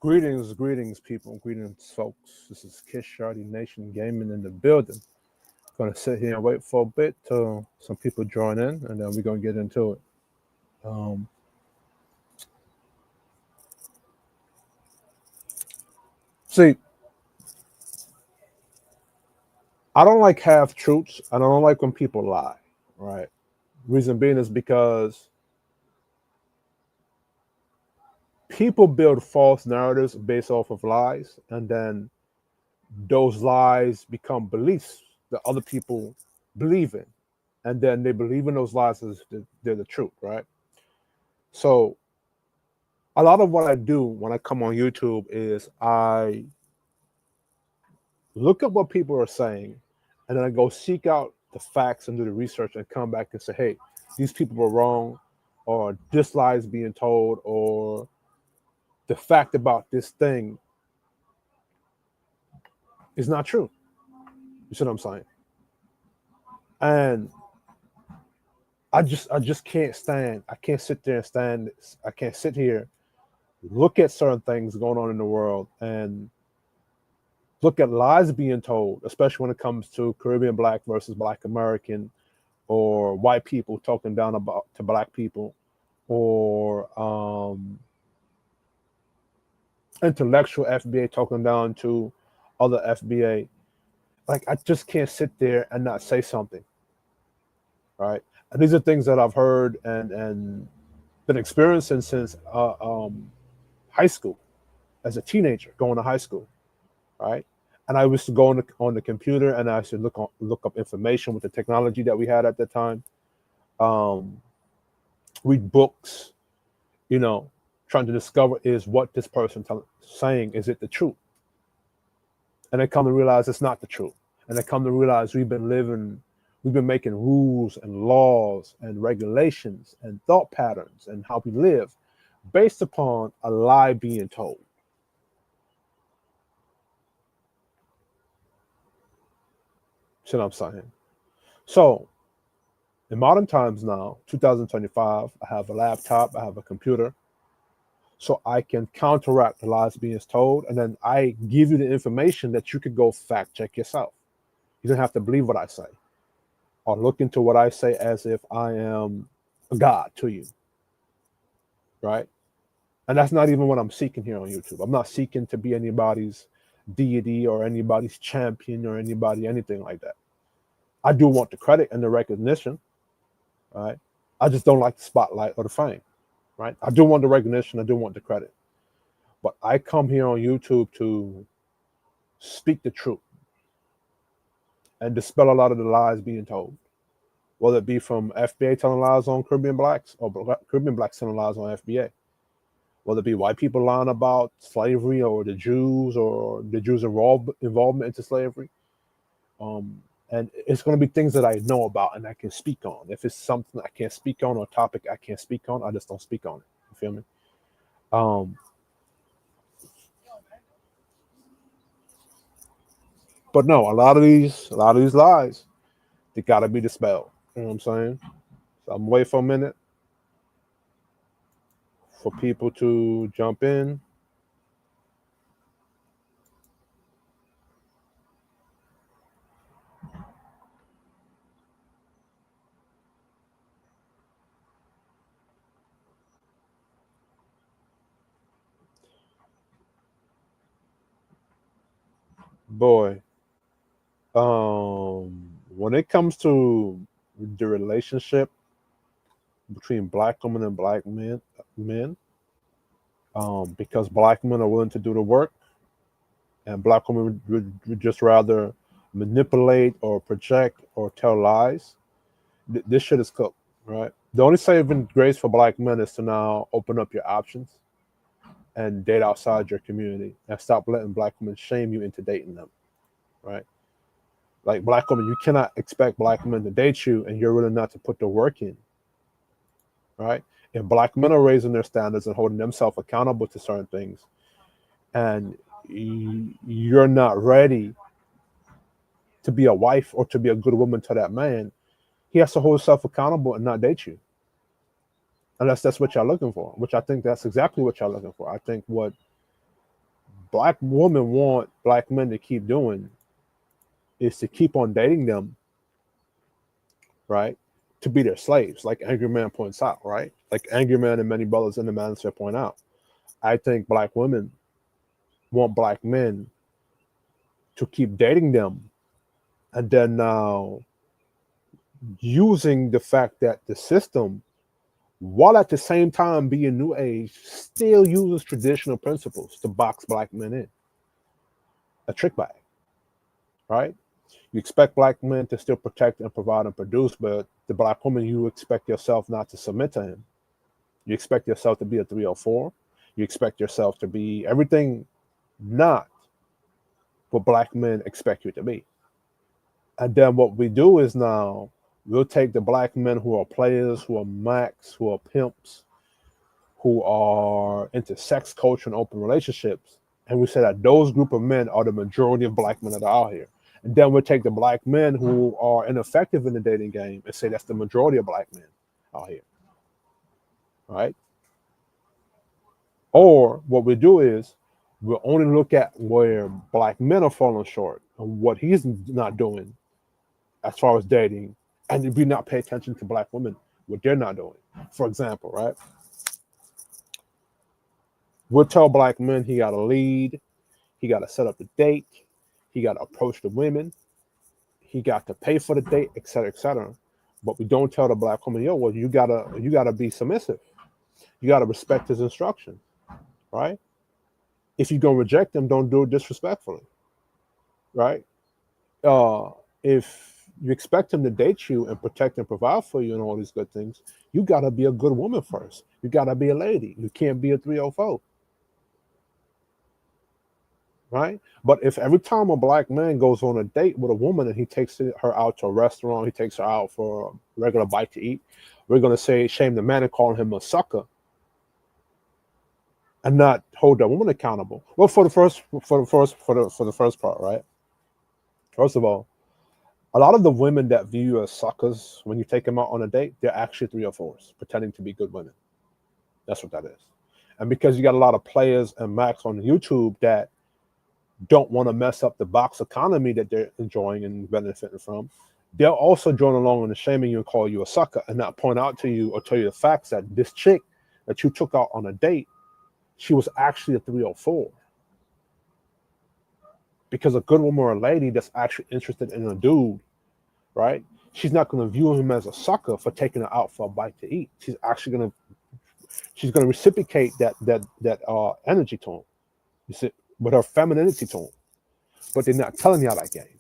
Greetings, people. Greetings, folks. This is Kiss Shardy Nation Gaming in the building. Gonna sit here and wait for a bit till some people join in, and then we're gonna get into it. Um, see, I don't like half truths, and I don't like when people lie. Right? Reason being is because people build false narratives based off of lies, and then those lies become beliefs that other people believe in, and then they believe in those lies as they're the truth. Right? So a lot of what I do when I come on YouTube is I look at what people are saying, and then I go seek out the facts and do the research and come back and say, hey, these people were wrong, or this lie is being told, or the fact about this thing is not true. You see what I'm saying? And I just can't stand. I can't sit there and stand. I can't sit here, look at certain things going on in the world, and look at lies being told, especially when it comes to Caribbean Black versus Black American, or white people talking down about to Black people, or intellectual FBA talking down to other FBA. Like, I just can't sit there and not say something, right? And these are things that I've heard and been experiencing since high school, as a teenager going to high school, right? And I used to go on the computer, and I used to look up information with the technology that we had at the time. Read books, trying to discover is what this person saying, is it the truth? And I come to realize it's not the truth. And I come to realize we've been making rules and laws and regulations and thought patterns and how we live based upon a lie being told. See what I'm saying? So, in modern times now, 2025, I have a laptop, I have a computer, so I can counteract the lies being told, and then I give you the information that you could go fact check yourself. You don't have to believe what I say, or look into what I say as if I am a god to you, right? And that's not even what I'm seeking here on YouTube. I'm not seeking to be anybody's deity or anybody's champion or anything like that. I do want the credit and the recognition, right? I just don't like the spotlight or the fame, right? I do want the recognition. I do want the credit. But I come here on YouTube to speak the truth and dispel a lot of the lies being told, whether it be from FBA telling lies on Caribbean Blacks or Caribbean Blacks telling lies on FBA, whether it be white people lying about slavery or the Jews involvement into slavery. And it's going to be things that I know about and I can speak on. If it's something I can't speak on or a topic I can't speak on, I just don't speak on it. You feel me? But no, a lot of these lies, they got to be dispelled. You know what I'm saying? So I'm waiting for a minute for people to jump in. Boy, when it comes to the relationship between Black women and Black men, because Black men are willing to do the work, and Black women would just rather manipulate or project or tell lies, this shit is cooked, right? The only saving grace for Black men is to now open up your options and date outside your community and stop letting Black women shame you into dating them, right? Like, Black women, you cannot expect Black men to date you and you're willing not to put the work in, right? If Black men are raising their standards and holding themselves accountable to certain things, and you're not ready to be a wife or to be a good woman to that man, he has to hold himself accountable and not date you. Unless that's what y'all looking for, which I think that's exactly what y'all looking for. I think what black women want black men to keep doing is to keep on dating them, right? To be their slaves, like Angry Man points out, right? Like Angry Man and many brothers in the Manosphere point out. I think black women want black men to keep dating them, and then now using the fact that the system, while at the same time being new age, still uses traditional principles to box black men in. A trick bag, right? You expect black men to still protect and provide and produce, but the black woman, you expect yourself not to submit to him. You expect yourself to be a 304. You expect yourself to be everything not what black men expect you to be. And then what we do is now we'll take the black men who are players, who are max, who are pimps, who are into sex culture and open relationships, and we say that those group of men are the majority of black men that are out here. And then we'll take the black men who are ineffective in the dating game and say that's the majority of black men out here, right? Or what we do is we'll only look at where black men are falling short and what he's not doing as far as dating, and we not pay attention to black women, what they're not doing. For example, right? We'll tell black men he got to lead, he got to set up the date, he got to approach the women, he got to pay for the date, etc., etc. But we don't tell the black woman, yo, well, you gotta be submissive, you gotta respect his instructions, right? If you're gonna reject them, don't do it disrespectfully, right? If you expect him to date you and protect and provide for you and all these good things, you gotta be a good woman first. You gotta be a lady. You can't be a 304. Right? But if every time a black man goes on a date with a woman and he takes her out to a restaurant, he takes her out for a regular bite to eat, we're gonna say shame the man and call him a sucker and not hold that woman accountable. Well, for the first part, right? First of all, a lot of the women that view you as suckers when you take them out on a date, they're actually 304s pretending to be good women. That's what that is. And because you got a lot of players and max on YouTube that don't want to mess up the box economy that they're enjoying and benefiting from, they'll also join along in the shaming you and call you a sucker and not point out to you or tell you the facts that this chick that you took out on a date, she was actually a 304. Because a good woman or a lady that's actually interested in a dude, right? She's not going to view him as a sucker for taking her out for a bite to eat. She's actually going to reciprocate that energy to him. You see, with her femininity to him. But they're not telling you that game.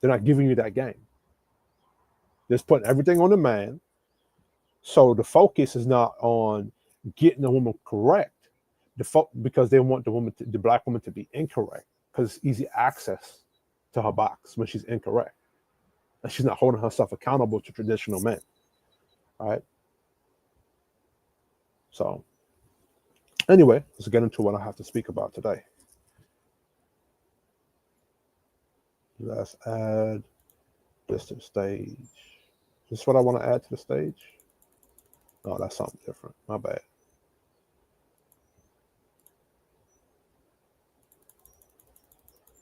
They're not giving you that game. They're just putting everything on the man. So the focus is not on getting the woman correct, because they want the black woman to be incorrect, because it's easy access to her box when she's incorrect. And she's not holding herself accountable to traditional men. Right? So anyway, let's get into what I have to speak about today. Let's add this to the stage. Is this what I want to add to the stage? No, that's something different. My bad.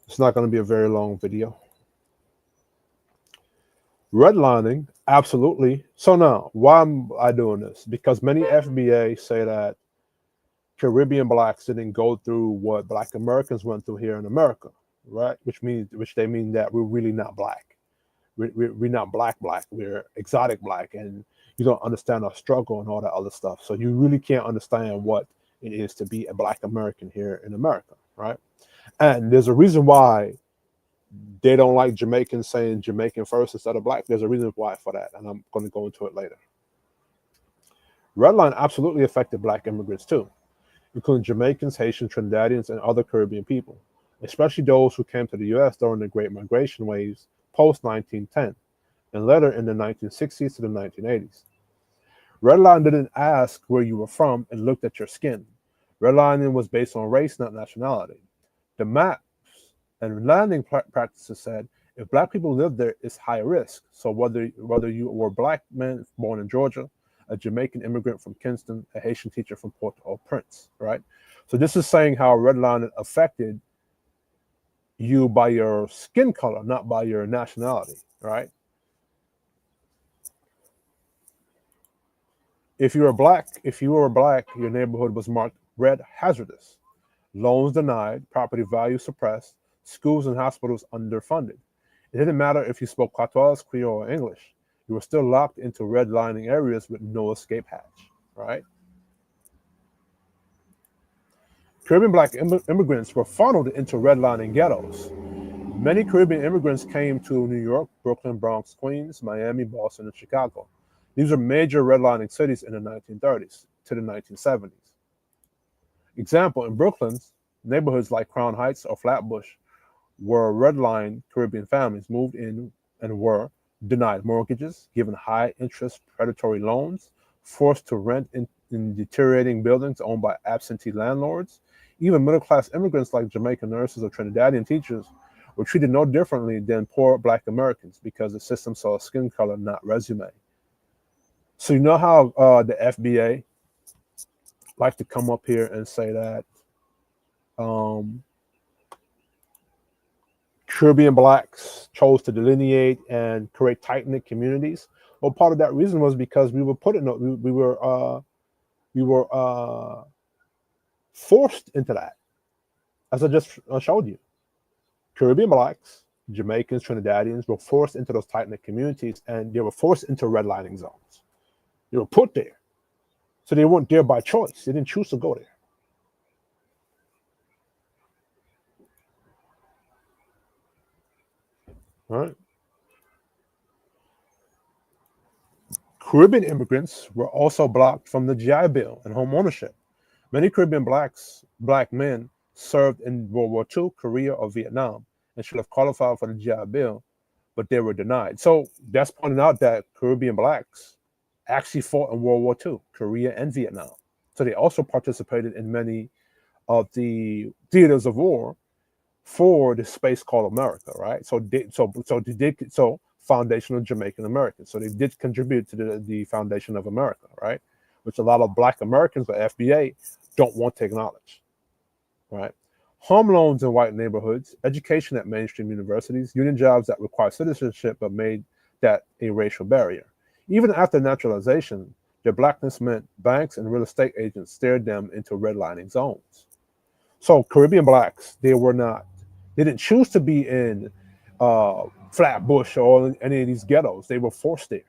It's not going to be a very long video. Redlining, absolutely. So now, why am I doing this? Because many FBA say that Caribbean blacks didn't go through what Black Americans went through here in America, right? Which they mean that we're really not black. We're not black. We're exotic black, and you don't understand our struggle and all that other stuff. So you really can't understand what it is to be a Black American here in America, right? And there's a reason why they don't like Jamaicans saying Jamaican first instead of black. There's a reason why for that, and I'm going to go into it later. Redline absolutely affected black immigrants too, including Jamaicans, Haitians, Trinidadians, and other Caribbean people, especially those who came to the U.S. during the Great Migration waves post-1910, and later in the 1960s to the 1980s. Redline didn't ask where you were from and looked at your skin. Redlining was based on race, not nationality. The maps and landing practices said if black people live there, it's high risk. So whether you were a black man born in Georgia, a Jamaican immigrant from Kingston, a Haitian teacher from Port-au-Prince, right? So this is saying how redlining affected you by your skin color, not by your nationality, right? If you were black, your neighborhood was marked red hazardous, loans denied, property value suppressed, schools and hospitals underfunded. It didn't matter if you spoke Patois, Creole, or English. You were still locked into redlining areas with no escape hatch, right? Caribbean black immigrants were funneled into redlining ghettos. Many Caribbean immigrants came to New York, Brooklyn, Bronx, Queens, Miami, Boston, and Chicago. These were major redlining cities in the 1930s to the 1970s. Example, in Brooklyn, neighborhoods like Crown Heights or Flatbush were redlined Caribbean families moved in and were denied mortgages, given high interest predatory loans, forced to rent in deteriorating buildings owned by absentee landlords. Even middle class immigrants like Jamaican nurses or Trinidadian teachers were treated no differently than poor black Americans because the system saw skin color, not resume. So you know how the FBA like to come up here and say that Caribbean blacks chose to delineate and create tight-knit communities. Well, part of that reason was because we were put in, we were forced into that, as I just showed you. Caribbean blacks, Jamaicans, Trinidadians were forced into those tight-knit communities, and they were forced into redlining zones. They were put there, so they weren't there by choice. They didn't choose to go there. All right. Caribbean immigrants were also blocked from the GI Bill and home ownership. Many Caribbean black men served in World War II, Korea, or Vietnam and should have qualified for the GI Bill, but they were denied. So that's pointing out that Caribbean blacks actually fought in World War II, Korea, and Vietnam. So they also participated in many of the theaters of war for the space called America, right? So foundational Jamaican Americans. So they did contribute to the foundation of America, right? Which a lot of black Americans, the FBA, don't want to acknowledge, right? Home loans in white neighborhoods, education at mainstream universities, union jobs that require citizenship but made that a racial barrier. Even after naturalization, their blackness meant banks and real estate agents steered them into redlining zones. So Caribbean blacks, they didn't choose to be in Flatbush or any of these ghettos. They were forced there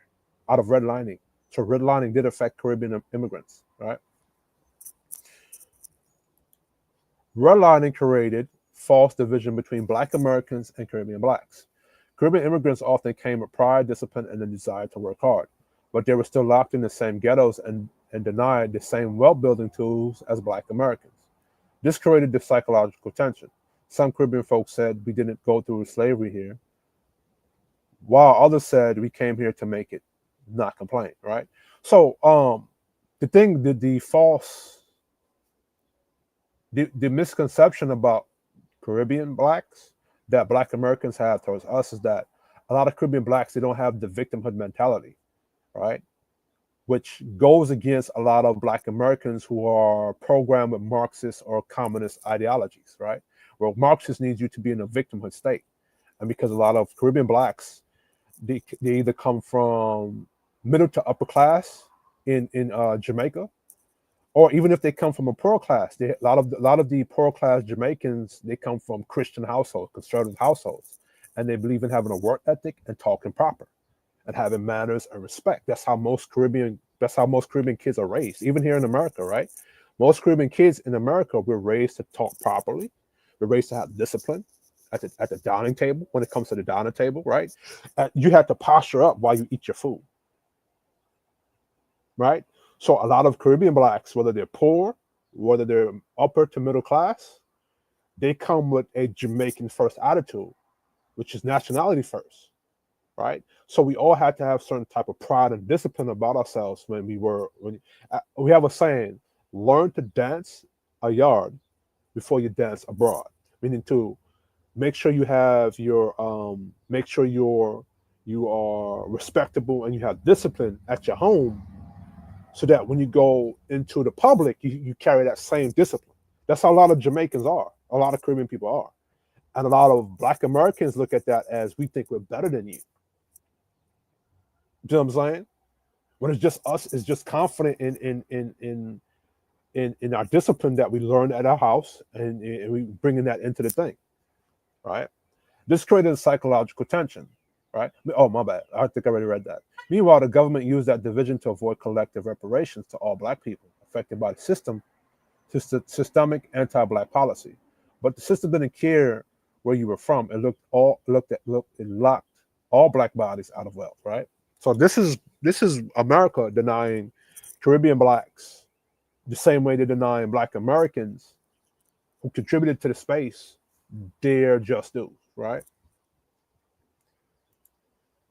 out of redlining. So redlining did affect Caribbean immigrants, right? Redlining created false division between black Americans and Caribbean blacks. Caribbean immigrants often came with pride, discipline, and the desire to work hard, but they were still locked in the same ghettos and denied the same wealth-building tools as black Americans. This created the psychological tension. Some Caribbean folks said we didn't go through slavery here, while others said we came here to make it, not complain, right? So the misconception about Caribbean blacks that black Americans have towards us is that a lot of Caribbean blacks, they don't have the victimhood mentality, right? Which goes against a lot of black Americans who are programmed with Marxist or communist ideologies, right? Well, Marxists need you to be in a victimhood state. And because a lot of Caribbean blacks, they either come from middle to upper class in Jamaica, or even if they come from a poor class, a lot of the poor class Jamaicans, they come from Christian households, conservative households, and they believe in having a work ethic and talking proper and having manners and respect. That's how most Caribbean kids are raised, even here in America, right? Most Caribbean kids in America were raised to talk properly. We're raised to have discipline at the dining table. When it comes to the dining table, right? You have to posture up while you eat your food, right? So a lot of Caribbean blacks, whether they're poor, whether they're upper to middle class, they come with a Jamaican first attitude, which is nationality first, right? So we all had to have certain type of pride and discipline about ourselves when we have a saying, learn to dance a yard before you dance abroad, meaning to make sure you have your make sure you are respectable and you have discipline at your home so that when you go into the public, you carry that same discipline. That's how a lot of Jamaicans are, a lot of Caribbean people are. And a lot of Black Americans look at that as we think we're better than you. You know what I'm saying? When it's just us, it's just confident in our discipline that we learned at our house, and we bringing that into the thing, right? This created a psychological tension, right? Oh, my bad. I think I already read that. Meanwhile, the government used that division to avoid collective reparations to all Black people affected by the systemic anti-Black policy. But the system didn't care where you were from. It locked all Black bodies out of wealth, right? So this is America denying Caribbean Blacks the same way they're denying Black Americans who contributed to the space their just due, right?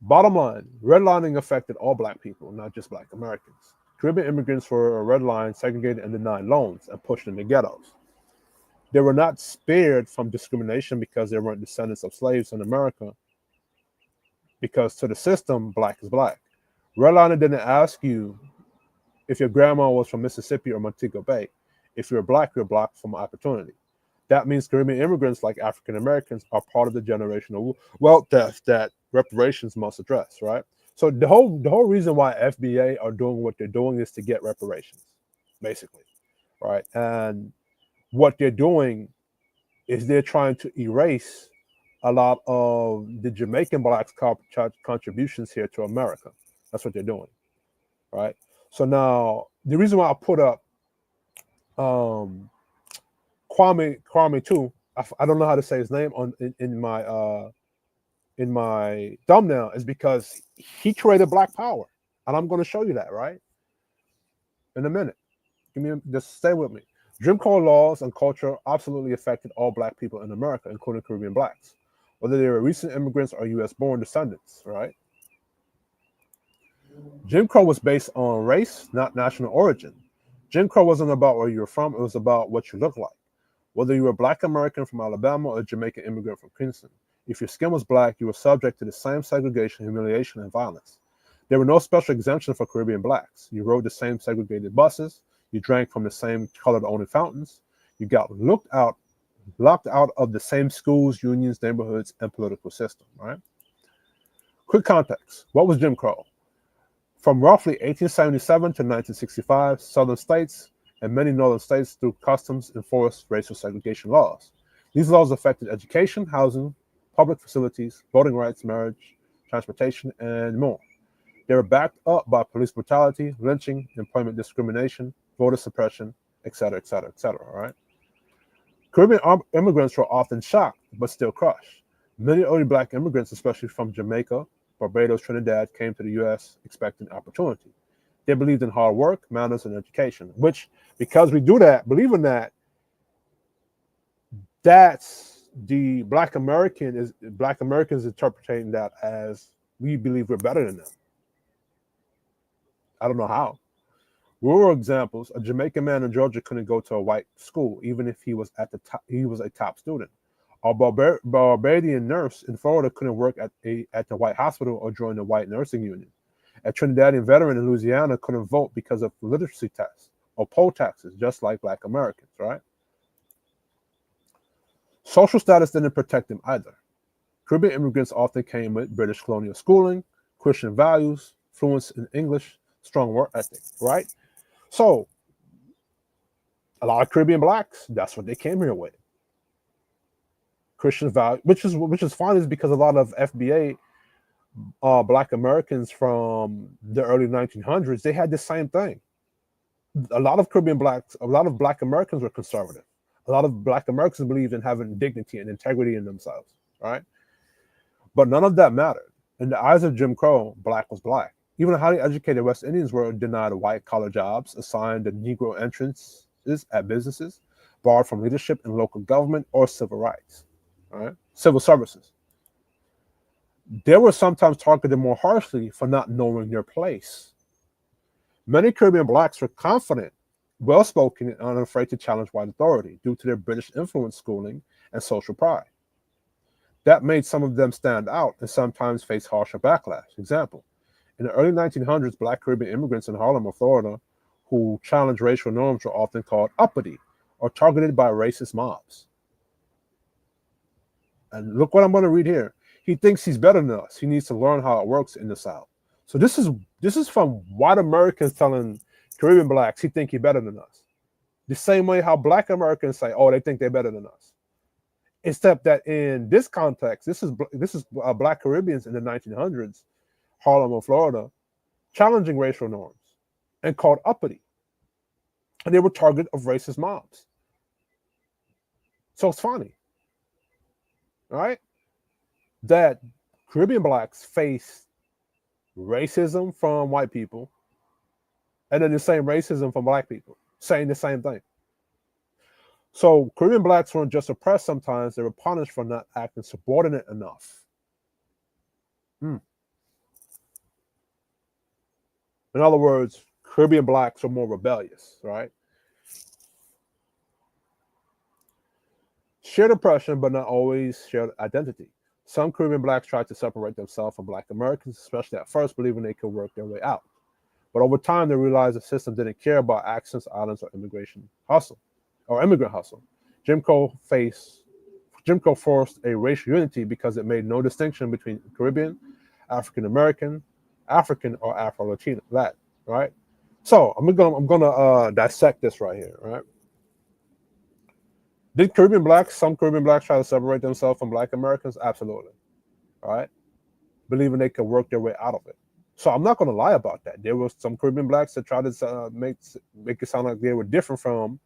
Bottom line, redlining affected all Black people, not just Black Americans. Caribbean immigrants were redlined, segregated, and denied loans and pushed into ghettos. They were not spared from discrimination because they weren't descendants of slaves in America, because to the system, Black is Black. Redlining didn't ask you if your grandma was from Mississippi or Montego Bay. If you're Black, you're blocked from opportunity. That means Caribbean immigrants, like African Americans, are part of the generational wealth theft that reparations must address, right? So the whole reason why FBA are doing what they're doing is to get reparations, basically, right? And what they're doing is they're trying to erase a lot of the Jamaican Blacks' contributions here to America. That's what they're doing, right? So now the reason why I put up Kwame Ture, I don't know how to say his name in my thumbnail, is because he created Black Power, and I'm going to show you that right in a minute. Just stay with me. Jim Crow laws and culture absolutely affected all Black people in America, including Caribbean Blacks, whether they were recent immigrants or U.S.-born descendants, right? Jim Crow was based on race, not national origin. Jim Crow wasn't about where you were from, it was about what you looked like. Whether you were a Black American from Alabama or a Jamaican immigrant from Kingston, if your skin was Black, you were subject to the same segregation, humiliation, and violence. There were no special exemptions for Caribbean Blacks. You rode the same segregated buses, you drank from the same colored-only fountains, you got locked out of the same schools, unions, neighborhoods, and political system, right? Quick context. What was Jim Crow? From roughly 1877 to 1965, southern states and many northern states through customs enforced racial segregation laws. These laws affected education, housing, public facilities, voting rights, marriage, transportation, and more. They were backed up by police brutality, lynching, employment discrimination, voter suppression, etc., etc., etc., right? Caribbean immigrants were often shocked, but still crushed. Many early Black immigrants, especially from Jamaica, Barbados, Trinidad, came to the U.S. expecting opportunity. They believed in hard work, manners, and education, which, because we do that, believe in that, that's the Black Americans interpreting that as we believe we're better than them. I don't know how. Rural examples: a Jamaican man in Georgia couldn't go to a white school, even if he was a top student. A Barbadian nurse in Florida couldn't work at the white hospital or join the white nursing union. A Trinidadian veteran in Louisiana couldn't vote because of literacy tests or poll taxes, just like Black Americans, right? Social status didn't protect them either. Caribbean immigrants often came with British colonial schooling, Christian values, fluency in English, strong work ethic, right? So, a lot of Caribbean Blacks, that's what they came here with. Christian value, which is fine, is because a lot of FBA Black Americans from the early 1900s, they had the same thing. A lot of Caribbean Blacks, a lot of Black Americans were conservative. A lot of Black Americans believed in having dignity and integrity in themselves, right? But none of that mattered. In the eyes of Jim Crow, Black was Black. Even highly educated West Indians were denied white-collar jobs, assigned to Negro entrances at businesses, barred from leadership in local government or civil rights, right? Civil services. They were sometimes targeted more harshly for not knowing their place. Many Caribbean Blacks were confident, well-spoken, and unafraid to challenge white authority due to their British influence, schooling, and social pride. That made some of them stand out and sometimes face harsher backlash. Example: in the early 1900s, Black Caribbean immigrants in Harlem or Florida who challenge racial norms were often called uppity or targeted by racist mobs. And look what I'm going to read here. He thinks he's better than us. He needs to learn how it works in the South. So this is from white Americans telling Caribbean blacks he think he's better than us. The same way how black Americans say, oh, they think they're better than us. Except that in this context, this is black Caribbeans in the 1900s, Harlem or Florida, challenging racial norms and called uppity. And they were target of racist mobs. So it's funny, right? That Caribbean blacks face racism from white people and then the same racism from black people, saying the same thing. So Caribbean blacks weren't just oppressed sometimes, they were punished for not acting subordinate enough. In other words, Caribbean blacks are more rebellious, right? Shared oppression, but not always shared identity. Some Caribbean blacks tried to separate themselves from black Americans, especially at first, believing they could work their way out. But over time, they realized the system didn't care about accents, islands, or immigrant hustle. Jim Crow forced a racial unity because it made no distinction between Caribbean, African American, African, or Afro-Latino, right? So I'm gonna dissect this right here, right? Did some Caribbean blacks try to separate themselves from black Americans? Absolutely, right? Believing they could work their way out of it. So I'm not gonna lie about that. There were some Caribbean blacks that tried to make it sound like they were different from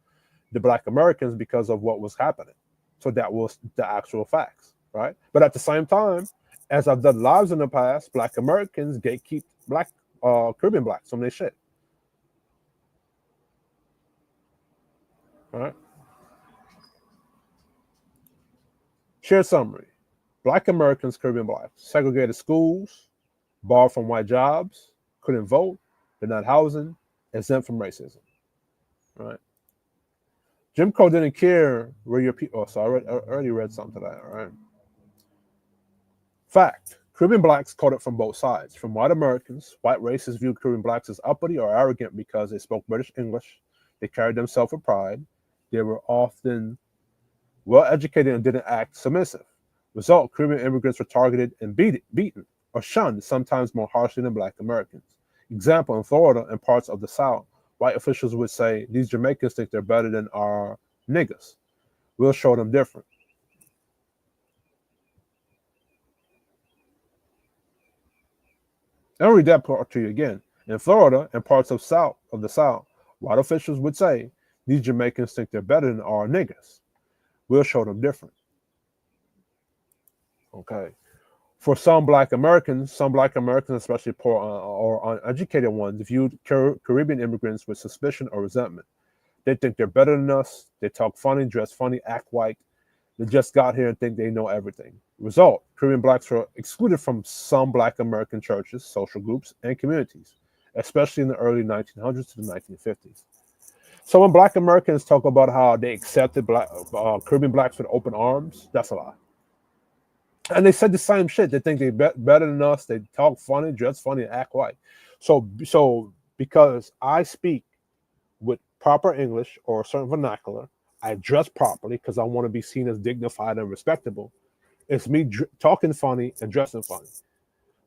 the black Americans because of what was happening. So that was the actual facts, right? But at the same time, as I've done lives in the past, black Americans gatekeep black Caribbean blacks from their shit. All right. Shared summary. Black Americans, Caribbean blacks, segregated schools, barred from white jobs, couldn't vote, denied housing, exempt from racism. Right. Jim Crow didn't care where your people. Oh, so I already read something to that. All right. Fact: Caribbean blacks caught it from both sides. From white Americans, white racists viewed Caribbean blacks as uppity or arrogant because they spoke British English. They carried themselves with pride. They were often well educated and didn't act submissive. Result: Caribbean immigrants were targeted and beaten or shunned, sometimes more harshly than black Americans. Example: in Florida and parts of the South, white officials would say, these Jamaicans think they're better than our niggas. We'll show them different. I'll read that part to you again. In Florida and parts of the South, white officials would say, these Jamaicans think they're better than our niggas. We'll show them different. Okay. For some black Americans, especially poor or uneducated ones, viewed Caribbean immigrants with suspicion or resentment. They think they're better than us. They talk funny, dress funny, act white. They just got here and think they know everything. Result: Caribbean blacks were excluded from some black American churches, social groups, and communities, especially in the early 1900s to the 1950s. So when black Americans talk about how they accepted Caribbean blacks with open arms, that's a lie. And they said the same shit. They think they're better than us. They talk funny, dress funny, and act white. So because I speak with proper English or a certain vernacular, I dress properly because I want to be seen as dignified and respectable. It's me talking funny and dressing funny.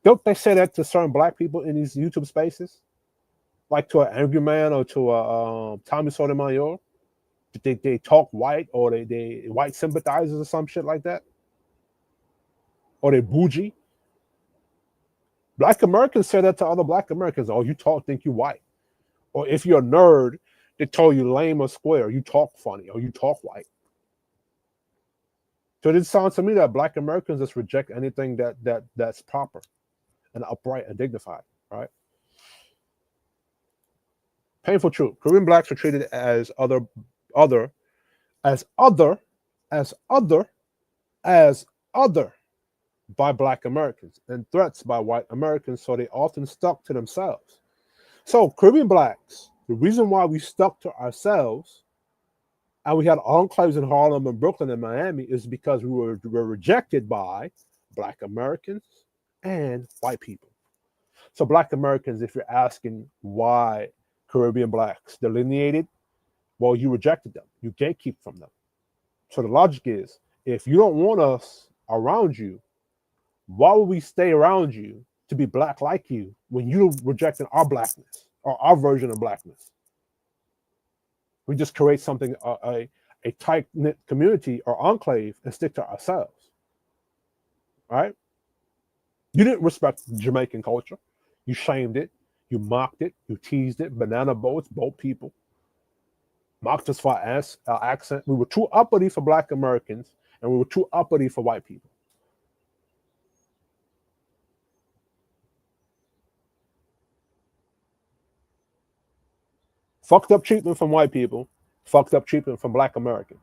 Don't they say that to certain black people in these YouTube spaces? Like to an angry man or to a Tommy Sotomayor? They talk white or they white sympathizers or some shit like that? Or they bougie? Black Americans say that to other black Americans. Oh, you think you white. Or if you're a nerd, they tell you lame or square. You talk funny or you talk white. So it sounds to me that black Americans just reject anything that's proper and upright and dignified, right? Painful truth. Caribbean blacks are treated as other by black Americans and threats by white Americans, so they often stuck to themselves. So Caribbean blacks, the reason why we stuck to ourselves and we had enclaves in Harlem and Brooklyn and Miami is because we were rejected by black Americans and white people. So black Americans, if you're asking why Caribbean blacks delineated, well, you rejected them. You gatekeep from them. So the logic is, if you don't want us around you, why would we stay around you to be black like you when you're rejecting our blackness or our version of blackness? We just create something, a tight-knit community or enclave and stick to ourselves, right? You didn't respect Jamaican culture. You shamed it. You mocked it. You teased it. Banana boats, boat people. Mocked us for our accent. We were too uppity for black Americans, and we were too uppity for white people. Fucked up treatment from white people, fucked up treatment from black Americans.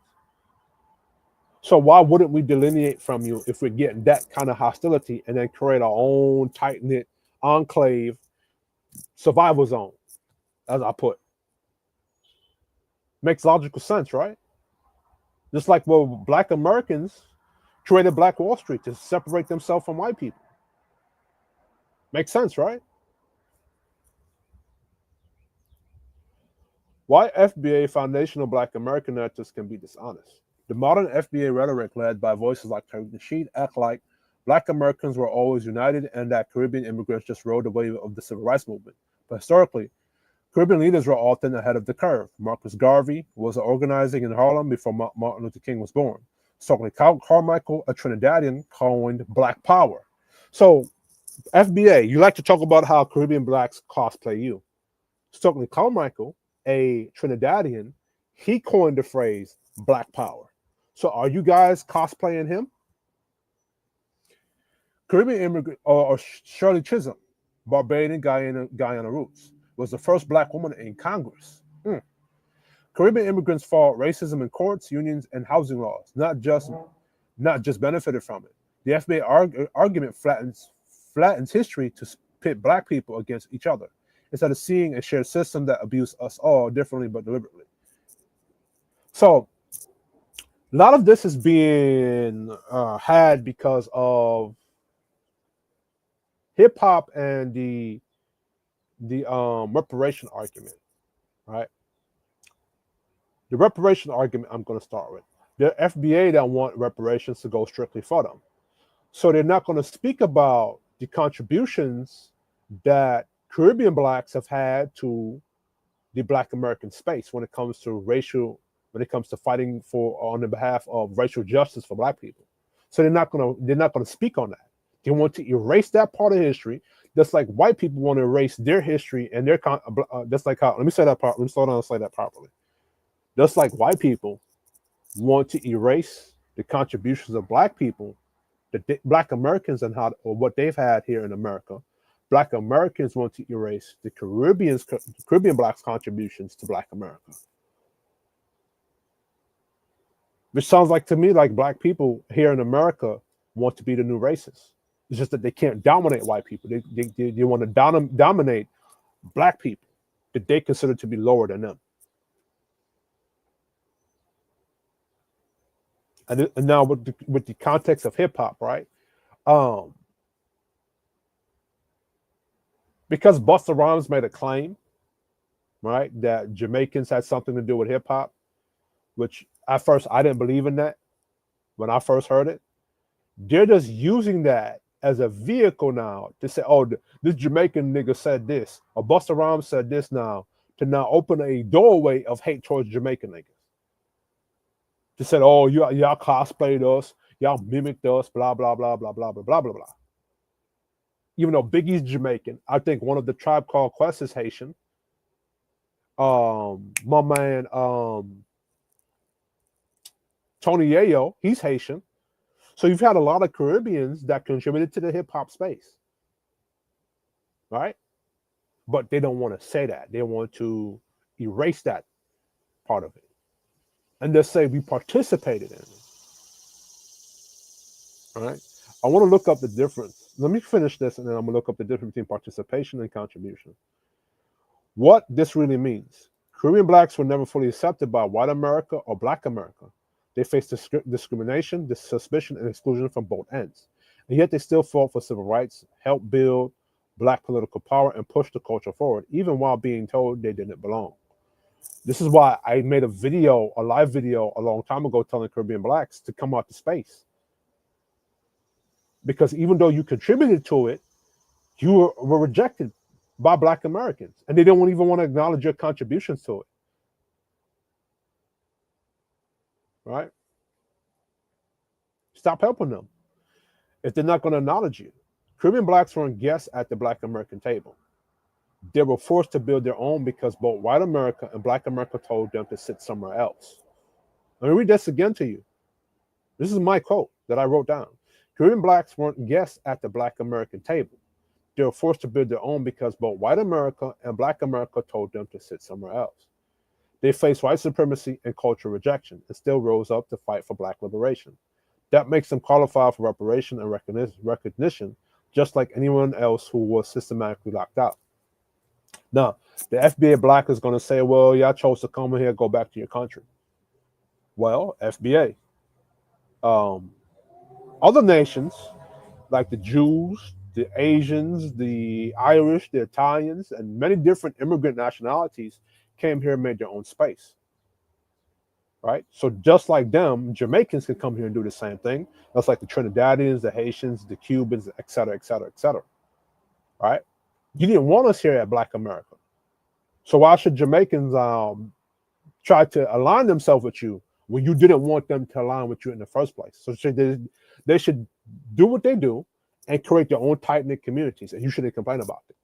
So why wouldn't we delineate from you if we're getting that kind of hostility and then create our own tight-knit enclave survival zone, as I put? Makes logical sense, right? Just like, well, black Americans created Black Wall Street to separate themselves from white people. Makes sense, right? Why FBA foundational black American narratives can be dishonest. The modern FBA rhetoric led by voices like Tariq Nasheed act like black Americans were always united and that Caribbean immigrants just rode the wave of the civil rights movement. But historically, Caribbean leaders were often ahead of the curve. Marcus Garvey was organizing in Harlem before Martin Luther King was born. Stokely Carmichael, a Trinidadian, coined Black Power. So, FBA, you like to talk about how Caribbean blacks cosplay you. Stokely Carmichael, a Trinidadian, he coined the phrase Black Power. So are you guys cosplaying him? Caribbean immigrant or Shirley Chisholm, Barbadian Guyana roots, was the first black woman in Congress. Caribbean immigrants fought racism in courts, unions, and housing laws, not just benefited from it. The FBA argument flattens history to pit black people against each other, instead of seeing a shared system that abused us all differently but deliberately. So a lot of this is being had because of hip hop and the reparation argument, right? The reparation argument I'm going to start with. The FBA don't want reparations to go strictly for them. So they're not going to speak about the contributions that Caribbean blacks have had to the Black American space when it comes to fighting for on the behalf of racial justice for black people. So they're not gonna speak on that. They want to erase that part of history, just like white people want to erase their history and their just like how let me slow down and say that properly. Just like white people want to erase the contributions of black people, black Americans and what they've had here in America. Black Americans want to erase the Caribbean blacks' contributions to Black America. Which sounds like to me like black people here in America want to be the new racists. It's just that they can't dominate white people. They want to dominate black people that they consider to be lower than them. And now with the context of hip hop, right? Because Busta Rhymes made a claim, right, that Jamaicans had something to do with hip hop, which at first I didn't believe in that when I first heard it. They're just using that as a vehicle now to say, oh, this Jamaican nigga said this, or Busta Rhymes said this now, to now open a doorway of hate towards Jamaican niggas. To say, oh, y'all cosplayed us, y'all mimicked us, blah, blah, blah, blah, blah, blah, blah, blah, blah. Even though Biggie's Jamaican, I think one of the Tribe Called Quest is Haitian. My man, Tony Yayo, he's Haitian. So you've had a lot of Caribbeans that contributed to the hip hop space, right? But they don't want to say that. They want to erase that part of it. And just say we participated in it. All right? I want to look up the difference. Let me finish this, and then I'm going to look up the difference between participation and contribution. What this really means. Caribbean blacks were never fully accepted by white America or Black America. They faced discrimination, suspicion, and exclusion from both ends. And yet they still fought for civil rights, helped build Black political power and pushed the culture forward, even while being told they didn't belong. This is why I made a live video a long time ago telling Caribbean Blacks to come out to space. Because even though you contributed to it, you were rejected by Black Americans, and they don't even want to acknowledge your contributions to it. Right? Stop helping them if they're not going to acknowledge you. Caribbean Blacks weren't guests at the Black American table. They were forced to build their own because both white America and Black America told them to sit somewhere else. Let me read this again to you. This is my quote that I wrote down. Caribbean Blacks weren't guests at the Black American table. They were forced to build their own because both white America and Black America told them to sit somewhere else. They faced white supremacy and cultural rejection and still rose up to fight for Black liberation. That makes them qualify for reparation and recognition, just like anyone else who was systematically locked out. Now, the FBA Black is going to say, well, y'all chose to come here, go back to your country. Well, FBA. Other nations, like the Jews, the Asians, the Irish, the Italians, and many different immigrant nationalities came here and made their own space. Right? So just like them, Jamaicans can come here and do the same thing. That's like the Trinidadians, the Haitians, the Cubans, et cetera, et cetera, et cetera. Right? You didn't want us here at Black America. So why should Jamaicans try to align themselves with you when you didn't want them to align with you in the first place? So they should do what they do and create their own tight-knit communities, and you shouldn't complain about it.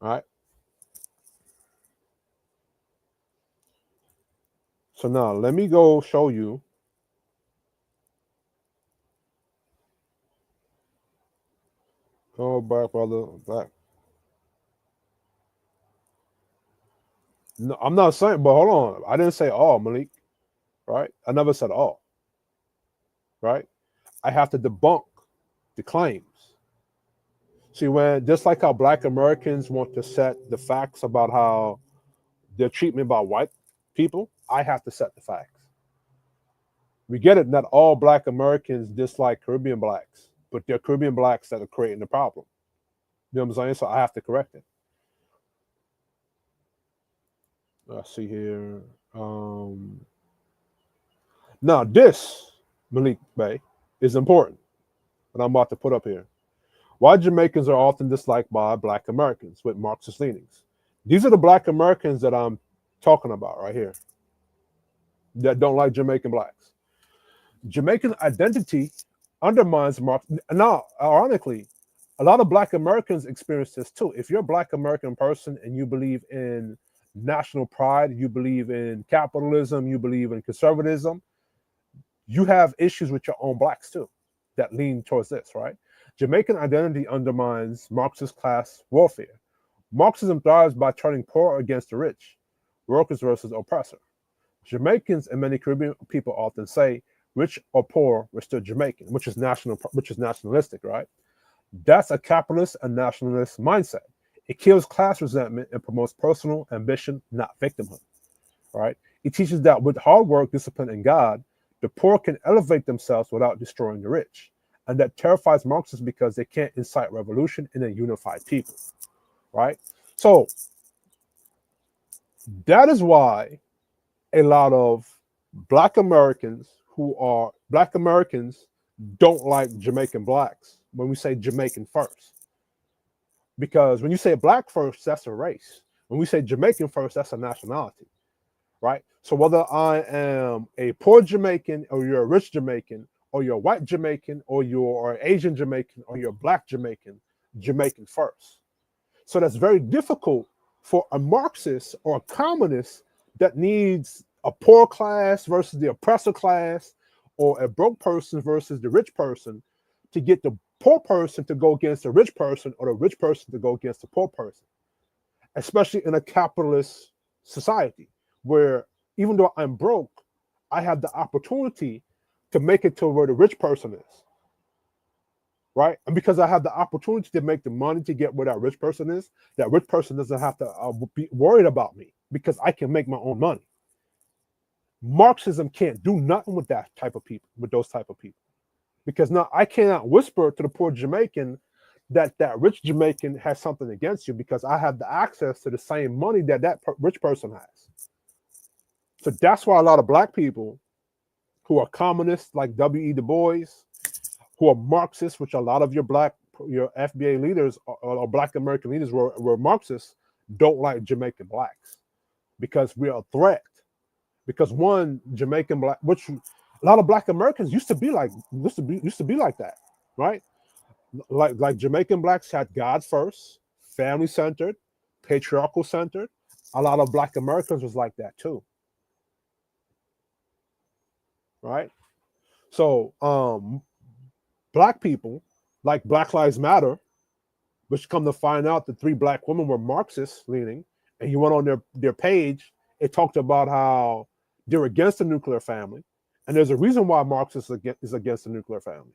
All right? So now let me go show you. Oh, Black brother, Black. No, I'm not saying, but hold on. I didn't say all, Malik. Right? I never said all. Right? I have to debunk the claims. See, when just like how Black Americans want to set the facts about how they're treatment by white people, I have to set the facts. We get it, not all Black Americans dislike Caribbean Blacks, but they're Caribbean Blacks that are creating the problem. You know what I'm saying? So I have to correct it. Let's see here. Now this, Malik Bey, is important, but I'm about to put up here. Why Jamaicans are often disliked by Black Americans with Marxist leanings. These are the Black Americans that I'm talking about right here that don't like Jamaican Blacks. Jamaican identity undermines Marx. Now, ironically, a lot of Black Americans experience this too. If you're a Black American person and you believe in national pride, you believe in capitalism, you believe in conservatism, you have issues with your own Blacks too that lean towards this, right? Jamaican identity undermines Marxist class warfare. Marxism thrives by turning poor against the rich, workers versus oppressor. Jamaicans and many Caribbean people often say, rich or poor, we're still Jamaican, which is nationalistic, right? That's a capitalist and nationalist mindset. It kills class resentment and promotes personal ambition, not victimhood, right? It teaches that with hard work, discipline, and God, the poor can elevate themselves without destroying the rich. And that terrifies Marxists because they can't incite revolution in a unified people, right? So that is why a lot of Black Americans don't like Jamaican Blacks when we say Jamaican first. Because when you say Black first, that's a race. When we say Jamaican first, that's a nationality, right? So whether I am a poor Jamaican or you're a rich Jamaican, or you're a white Jamaican, or you're an Asian Jamaican, or you're a Black Jamaican, Jamaican first. So that's very difficult for a Marxist or a communist that needs a poor class versus the oppressor class, or a broke person versus the rich person, to get the poor person to go against the rich person, or the rich person to go against the poor person, especially in a capitalist society where even though I'm broke, I have the opportunity to make it to where the rich person is, right? And because I have the opportunity to make the money to get where that rich person is, that rich person doesn't have to be worried about me because I can make my own money. Marxism can't do nothing with that type of people, with those type of people. Because now I cannot whisper to the poor Jamaican that that rich Jamaican has something against you because I have the access to the same money that rich person has. So that's why a lot of black people who are communists like W.E. Du Bois, who are Marxists, which a lot of your FBA leaders or black American leaders were Marxists, don't like Jamaican blacks because we are a threat. Because one Jamaican black, which a lot of black Americans used to be like that, right? Like Jamaican blacks had God first, family centered, patriarchal centered. A lot of black Americans was like that too, right? So black people like Black Lives Matter, which come to find out the 3 black women were Marxist leaning, and you went on their page, it talked about how they're against the nuclear family, and there's a reason why Marxist is against the nuclear family,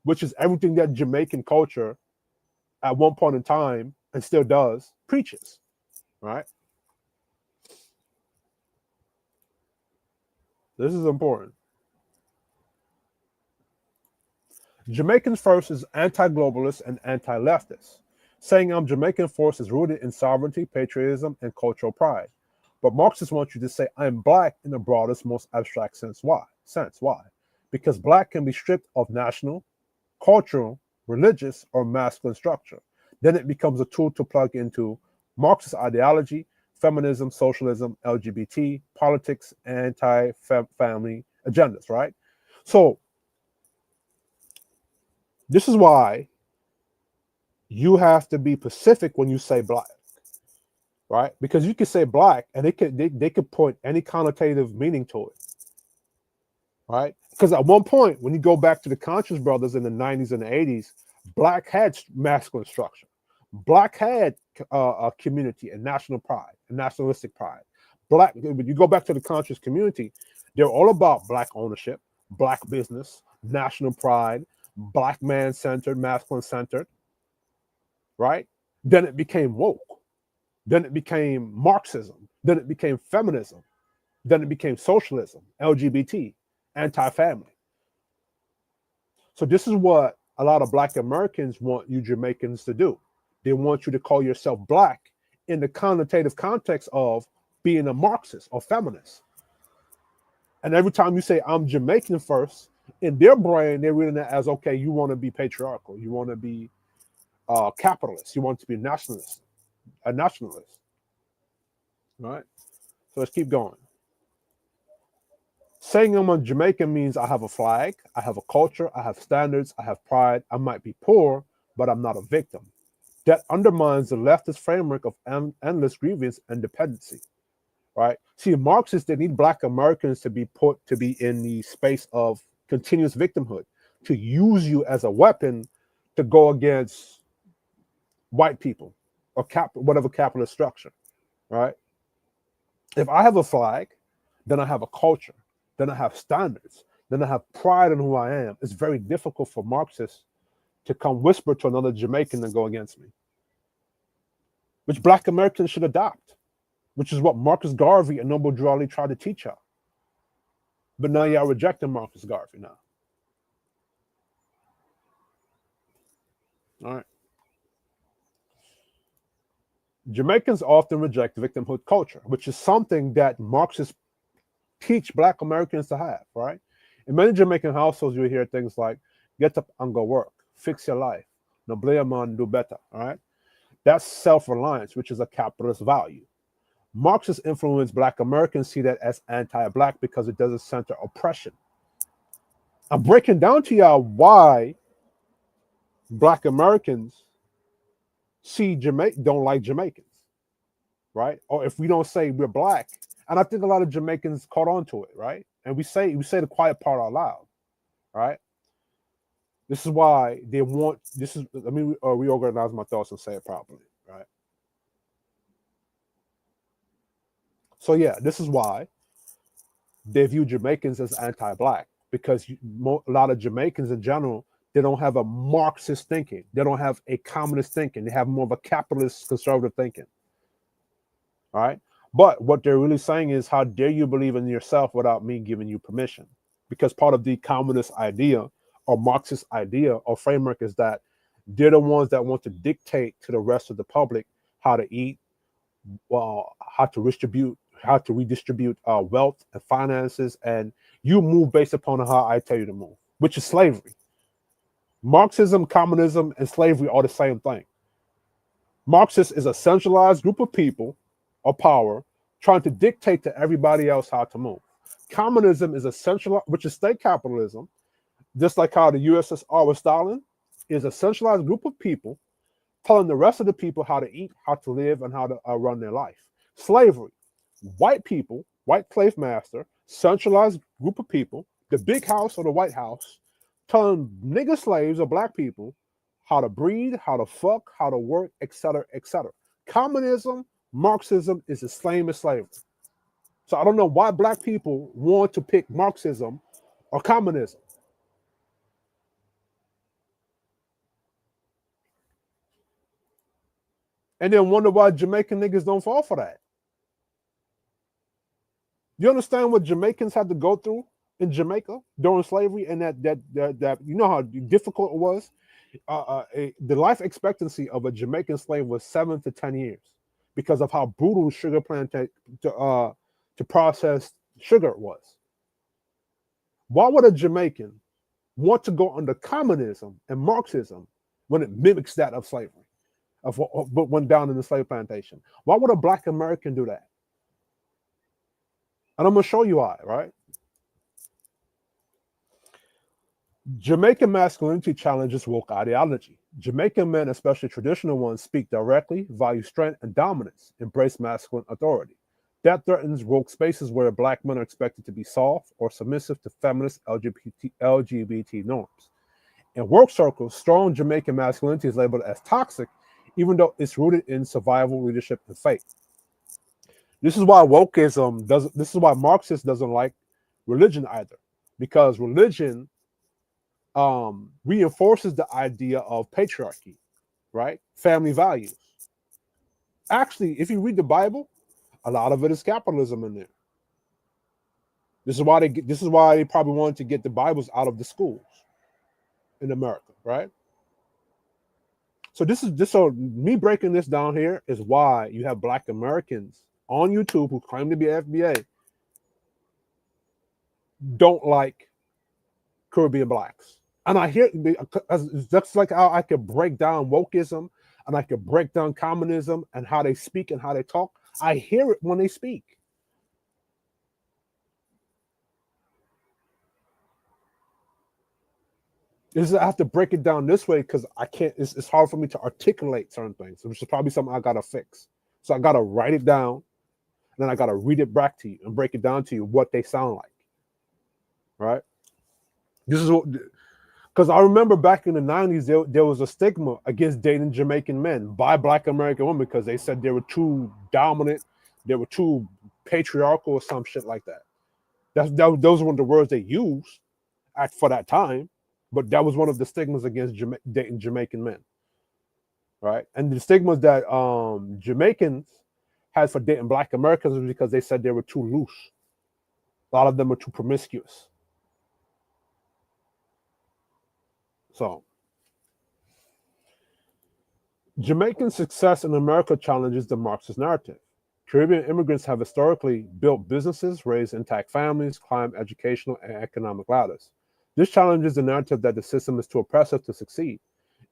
which is everything that Jamaican culture at one point in time and still does preaches, right? This is important. Jamaicans First is anti-globalist and anti-leftist. Saying I'm Jamaican First is rooted in sovereignty, patriotism, and cultural pride. But Marxists want you to say I'm black in the broadest, most abstract sense. Why? Why? Because black can be stripped of national, cultural, religious, or masculine structure. Then it becomes a tool to plug into Marxist ideology, feminism, socialism, LGBT, politics, anti-family agendas, right? So this is why you have to be specific when you say black, right? Because you can say black and they could point any connotative meaning to it, right? Because at one point, when you go back to the Conscious Brothers in the 90s and the 80s, black had masculine structure. Black had a community and national pride, and nationalistic pride. Black, when you go back to the conscious community, they're all about black ownership, black business, national pride, black man centered, masculine centered, right? Then it became woke. Then it became Marxism. Then it became feminism. Then it became socialism, LGBT, anti-family. So this is what a lot of black Americans want you Jamaicans to do. They want you to call yourself black in the connotative context of being a Marxist or feminist. And every time you say I'm Jamaican first, in their brain, they're reading that as, okay, you want to be patriarchal. You want to be capitalist. You want to be a nationalist. Right? So let's keep going. Saying I'm a Jamaican means I have a flag, I have a culture, I have standards, I have pride. I might be poor, but I'm not a victim. That undermines the leftist framework of endless grievance and dependency, right? See, Marxists, they need black Americans to be in the space of continuous victimhood, to use you as a weapon to go against white people or whatever capitalist structure, right? If I have a flag, then I have a culture, then I have standards, then I have pride in who I am. It's very difficult for Marxists to come whisper to another Jamaican and go against me, which black Americans should adopt, which is what Marcus Garvey and Noble Drew Ali tried to teach y'all. But now y'all rejecting Marcus Garvey now. All right. Jamaicans often reject victimhood culture, which is something that Marxists teach black Americans to have, right? In many Jamaican households, you hear things like, get up and go work, fix your life, no blame a man, do better, all right? That's self-reliance, which is a capitalist value. Marxist influence black Americans see that as anti-black because it doesn't center oppression. I'm breaking down to y'all why black Americans don't like Jamaicans, right? Or if we don't say we're black, and I think a lot of Jamaicans caught on to it, right? And we say the quiet part out loud, right? This is why they want. Let me reorganize my thoughts and say it properly, right? So yeah, this is why they view Jamaicans as anti-black, because a lot of Jamaicans in general, they don't have a Marxist thinking. They don't have a communist thinking. They have more of a capitalist conservative thinking. All right. But what they're really saying is, how dare you believe in yourself without me giving you permission? Because part of the communist idea or Marxist idea or framework is that They're the ones that want to dictate to the rest of the public how to eat, how to redistribute wealth and finances, and you move based upon how I tell you to move, which is slavery. Marxism, communism, and slavery are the same thing. Marxist is a centralized group of people or power trying to dictate to everybody else how to move. Communism is a centralized, which is state capitalism, just like how the USSR with Stalin is a centralized group of people telling the rest of the people how to eat, how to live, and how to run their life. Slavery, white people, white slave master, centralized group of people, the big house or the White House, telling nigger slaves or black people how to breed, how to fuck, how to work, etc., etc. Communism, Marxism is the same as slavery. So I don't know why black people want to pick Marxism or communism. And then wonder why Jamaican niggas don't fall for that. You understand what Jamaicans had to go through in Jamaica during slavery, and that you know how difficult it was. The life expectancy of a Jamaican slave was 7 to 10 years because of how brutal sugar plantation to process sugar was. Why would a Jamaican want to go under communism and Marxism when it mimics that of slavery, of what went down in the slave plantation? Why would a black American do that? And I'm going to show you why, right? Jamaican masculinity challenges woke ideology. Jamaican men, especially traditional ones, speak directly, value strength and dominance, embrace masculine authority. That threatens woke spaces where black men are expected to be soft or submissive to feminist LGBT norms. In work circles, strong Jamaican masculinity is labeled as toxic, even though it's rooted in survival, leadership, and faith. This is why wokeism doesn't. This is why Marxist doesn't like religion either, because religion reinforces the idea of patriarchy, right? Family values. Actually, if you read the Bible, a lot of it is capitalism in there. This is why they probably wanted to get the Bibles out of the schools in America, right? So me breaking this down here is why you have black Americans on YouTube who claim to be FBA don't like Caribbean blacks. And I hear that's like how I could break down wokeism and I could break down communism and how they speak and how they talk. I hear it when they speak. I have to break it down this way because I can't. It's hard for me to articulate certain things, which is probably something I gotta fix. So I gotta write it down, and then I gotta read it back to you and break it down to you what they sound like. Right? This is what, because I remember back in the 90s, there was a stigma against dating Jamaican men by black American women because they said they were too dominant, they were too patriarchal or some shit like that. Those were the words they used for that time, but that was one of the stigmas against dating Jamaican men, right? And the stigmas that Jamaicans had for dating black Americans was because they said they were too loose. A lot of them were too promiscuous. So, Jamaican success in America challenges the Marxist narrative. Caribbean immigrants have historically built businesses, raised intact families, climbed educational and economic ladders. This challenges the narrative that the system is too oppressive to succeed.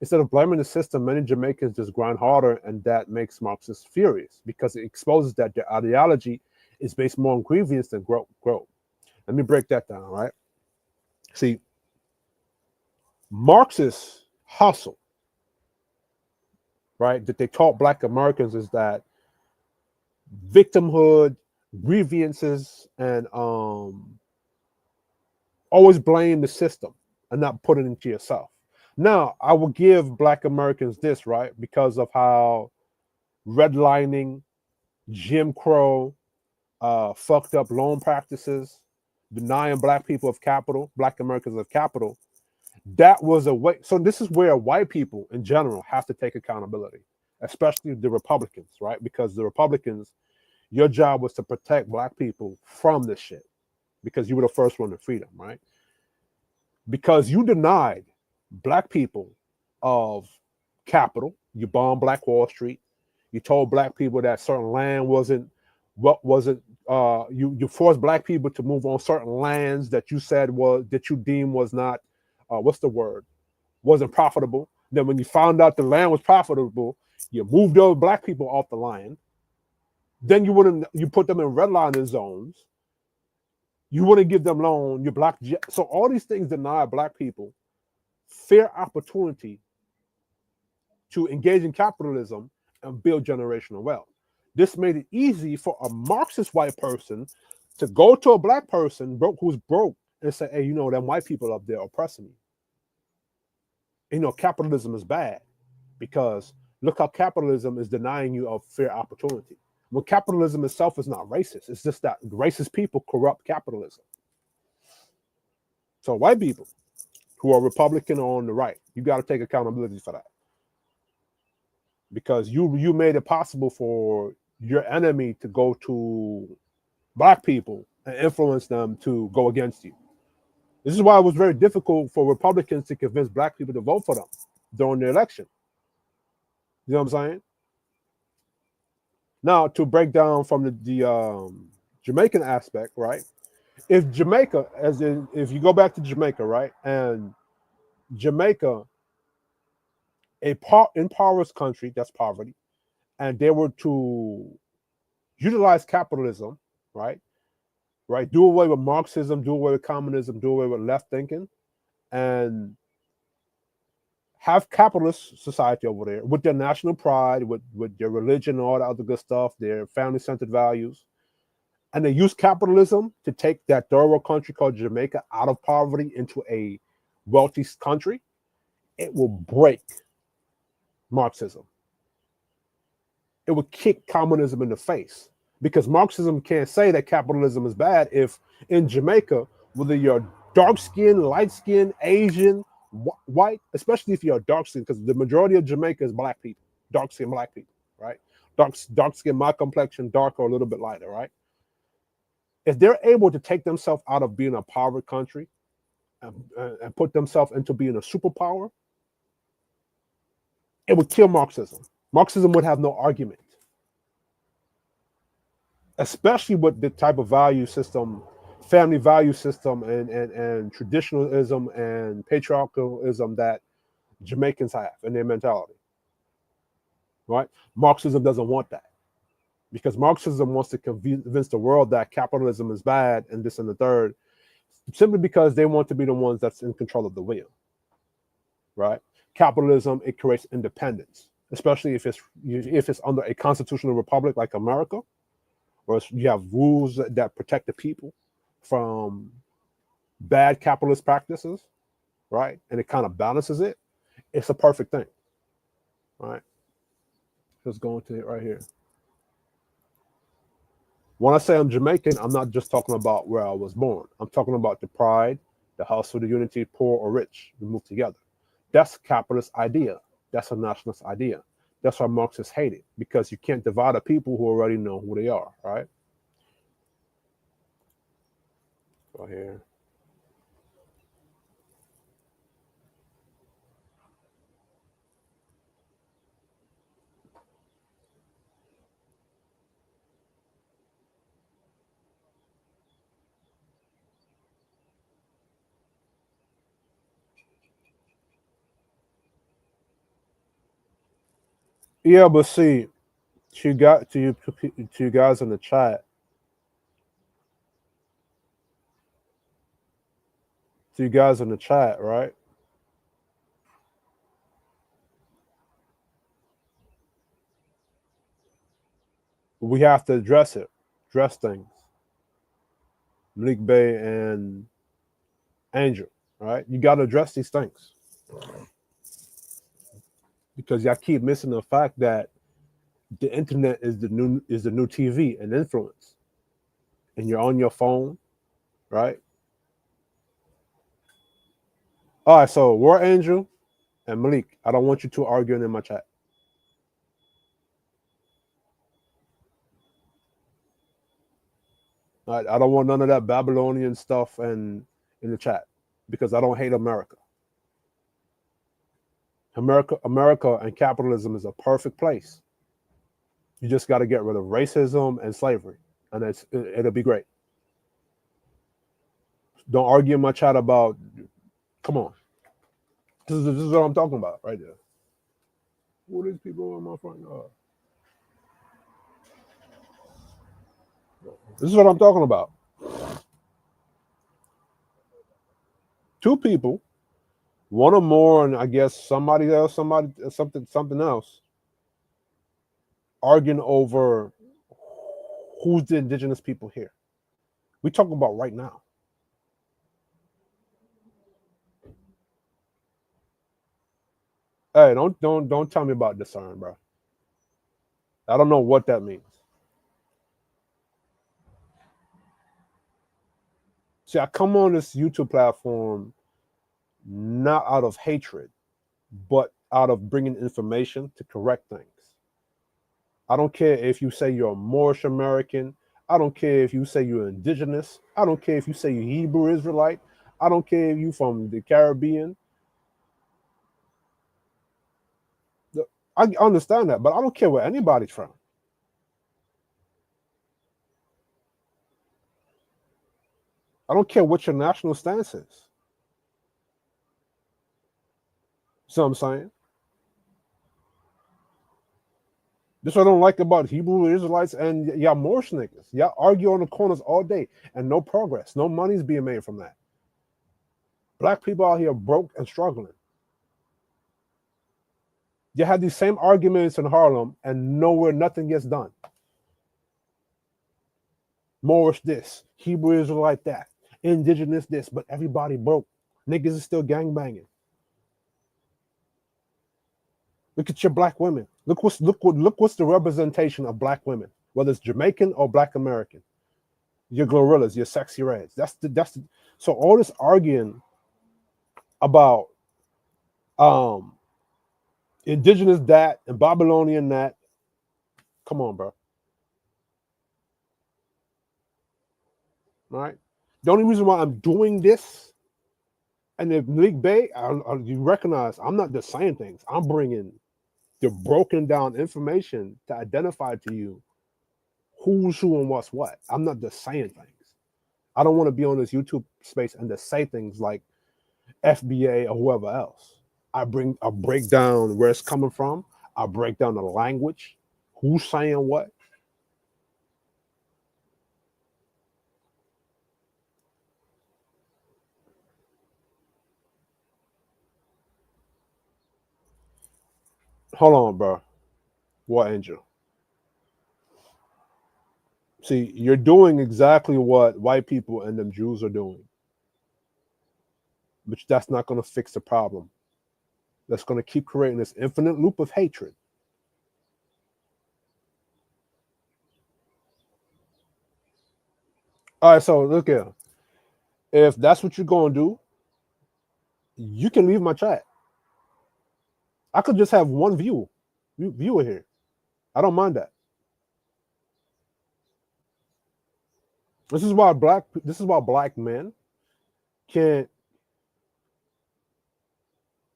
Instead of blaming the system, many Jamaicans just grind harder, and that makes Marxists furious because it exposes that their ideology is based more on grievance than growth. Let me break that down, right? See, Marxists hustle, right, that they taught black Americans is that victimhood, grievances, and always blame the system and not put it into yourself. Now, I will give black Americans this, right, because of how redlining, Jim Crow, fucked up loan practices, denying black people of capital, black Americans of capital. That was a way. So this is where white people in general have to take accountability, especially the Republicans, right? Because the Republicans, your job was to protect black people from this shit because you were the first one to free them, right? Because you denied black people of capital. You bombed Black Wall Street. You told Black people that certain land wasn't what wasn't. You forced Black people to move on certain lands that you said was that you deemed was not. What's the word? Wasn't profitable. Then when you found out the land was profitable, you moved those Black people off the land. Then you put them in redlining zones. You wouldn't give them loan. You block. So all these things deny Black people fair opportunity to engage in capitalism and build generational wealth. This made it easy for a Marxist white person to go to a Black person who's broke and say, hey, you know, them white people up there oppressing me. You know, capitalism is bad because look how capitalism is denying you of fair opportunity. When capitalism itself is not racist, it's just that racist people corrupt capitalism. So white people who are Republican or on the right, you got to take accountability for that. Because you made it possible for your enemy to go to Black people and influence them to go against you. This is why it was very difficult for Republicans to convince Black people to vote for them during the election. You know what I'm saying? Now, to break down from the Jamaican aspect, right? If Jamaica, if you go back to Jamaica, right, and Jamaica, a impoverished country, that's poverty, and they were to utilize capitalism, right, do away with Marxism, do away with communism, do away with left thinking, and have capitalist society over there with their national pride, with their religion and all the other good stuff, their family-centered values. And they use capitalism to take that third world country called Jamaica out of poverty into a wealthy country. It will break Marxism. It would kick communism in the face because Marxism can't say that capitalism is bad if in Jamaica, whether you're dark skinned, light skinned, Asian, white, especially if you're dark skinned, because the majority of Jamaica is Black people, dark skinned Black people, right? Dark skin, my complexion, dark or a little bit lighter, right? If they're able to take themselves out of being a poverty country and put themselves into being a superpower, it would kill Marxism. Marxism would have no argument, especially with the type of value system, family value system, and traditionalism and patriarchalism that Jamaicans have in their mentality. Right? Marxism doesn't want that because Marxism wants to convince the world that capitalism is bad and this and the third, simply because they want to be the ones that's in control of the wheel. Right? Capitalism, it creates independence, especially if it's under a constitutional republic like America, where you have rules that protect the people from bad capitalist practices, right? And it kind of balances it. It's a perfect thing, right? Let's go into it right here. When I say I'm Jamaican, I'm not just talking about where I was born. I'm talking about the pride, the hustle, the unity, poor or rich, we move together. That's a capitalist idea. That's a nationalist idea. That's why Marxists hate it, because you can't divide a people who already know who they are, right? Go here. Yeah, but see, to you guys in the chat, right? We have to address things. Malik Bay and Angel, right? You got to address these things because y'all keep missing the fact that the internet is the new TV and influence, and you're on your phone, right? All right, so War Angel and Malik, I don't want you two arguing in my chat. All right, I don't want none of that Babylonian stuff and in the chat because I don't hate America. America and capitalism is a perfect place. You just got to get rid of racism and slavery, and it'll be great. Don't argue in my chat about. Come on, this is what I'm talking about right there. Who are these people in my front yard? This is what I'm talking about. Two people, one or more, and I guess something else, arguing over who's the indigenous people here. We talking about right now. Hey, don't tell me about discern, bro. I don't know what that means. See, I come on this YouTube platform not out of hatred, but out of bringing information to correct things. I don't care if you say you're a Moorish American. I don't care if you say you're indigenous. I don't care if you say you're Hebrew Israelite. I don't care if you're from the Caribbean. I understand that, but I don't care where anybody's from. I don't care what your national stance is. See what I'm saying? This is what I don't like about Hebrew Israelites and y'all Moorish niggas. Y'all argue on the corners all day and no progress. No money's being made from that. Black people out here broke and struggling. You have these same arguments in Harlem and nowhere nothing gets done. Moorish this, Hebrew Israelite that, indigenous this, but everybody broke. Niggas is still gangbanging. Look at your black women. Look what's the representation of black women, whether it's Jamaican or Black American. Your gorillas, your sexy reds. That's the so all this arguing about indigenous that and Babylonian that. Come on, bro. All right. The only reason why I'm doing this, and if Nick Bay, you recognize I'm not just saying things. I'm bringing the broken down information to identify to you who's who and what's what. I'm not just saying things. I don't want to be on this YouTube space and just say things like FBA or whoever else. I break down where it's coming from. I break down the language, who's saying what. Hold on, bro. What, Angel? See, you're doing exactly what white people and them Jews are doing. But that's not going to fix the problem. That's going to keep creating this infinite loop of hatred. All right, so look here. If that's what you're going to do, you can leave my chat. I could just have one viewer here. I don't mind that. This is why black men can't.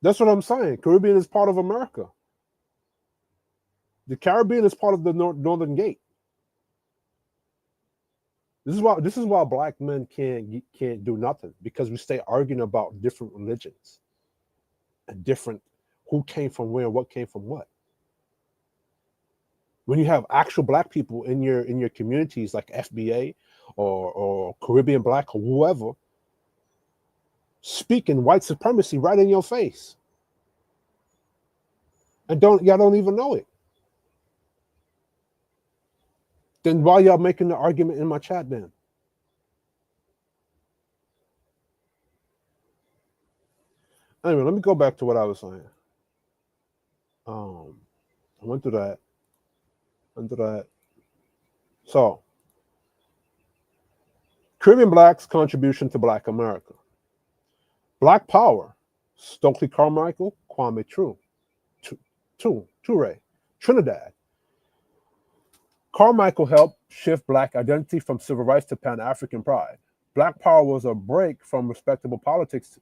That's what I'm saying. Caribbean is part of America. The Caribbean is part of the Northern Gate. This is why black men can't do nothing, because we stay arguing about different religions and different who came from where, what came from what. When you have actual black people in your communities like FBA or Caribbean black or whoever speaking white supremacy right in your face, and y'all don't even know it, then why y'all making the argument in my chat then? Anyway, let me go back to what I was saying. I went through that. So, Caribbean blacks' contribution to Black America. Black Power, Stokely Carmichael, Kwame Ture, Trinidad. Carmichael helped shift black identity from civil rights to Pan-African pride. Black Power was a break from respectable politics.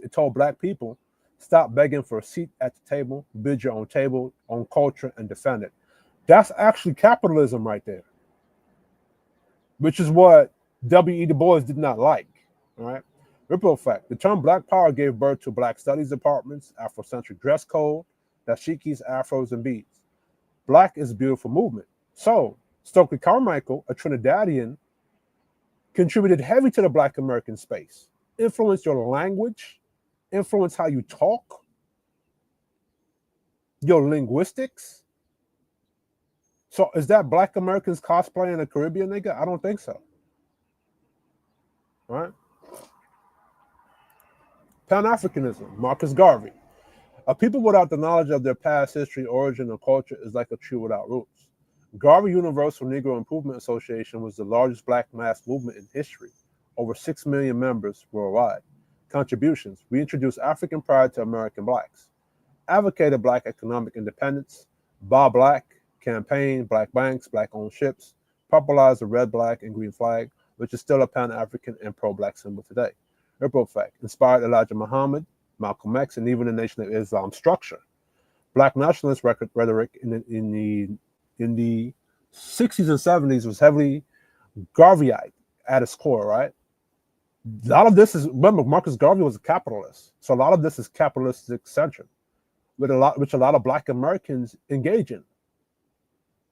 It told black people Stop begging for a seat at the table, build your own table, own culture, and defend it. That's actually capitalism right there, which is what W.E. Du Bois did not like. All right. Ripple effect. The term Black Power gave birth to Black Studies departments, Afrocentric dress code, dashikis, afros, and beads. Black is a beautiful movement. So, Stokely Carmichael, a Trinidadian, contributed heavy to the Black American space, influenced your language, influenced how you talk, your linguistics. So, is that Black Americans cosplaying a Caribbean nigga? I don't think so. All right. Pan-Africanism, Marcus Garvey. A people without the knowledge of their past history, origin, or culture is like a tree without roots. Garvey Universal Negro Improvement Association was the largest Black mass movement in history, over 6 million members worldwide. Contributions: we introduced African pride to American Blacks, advocated Black economic independence, Buy Black campaign, Black banks, Black-owned ships, popularized the red, black, and green flag, which is still a Pan-African and pro-Black symbol today. Ripple effect: inspired Elijah Muhammad, Malcolm X, and even the Nation of Islam structure. Black nationalist rhetoric in the 60s and 70s was heavily Garveyite at its core, right? A lot of this is, remember, Marcus Garvey was a capitalist, so a lot of this is capitalistic centric, which a lot of Black Americans engage in,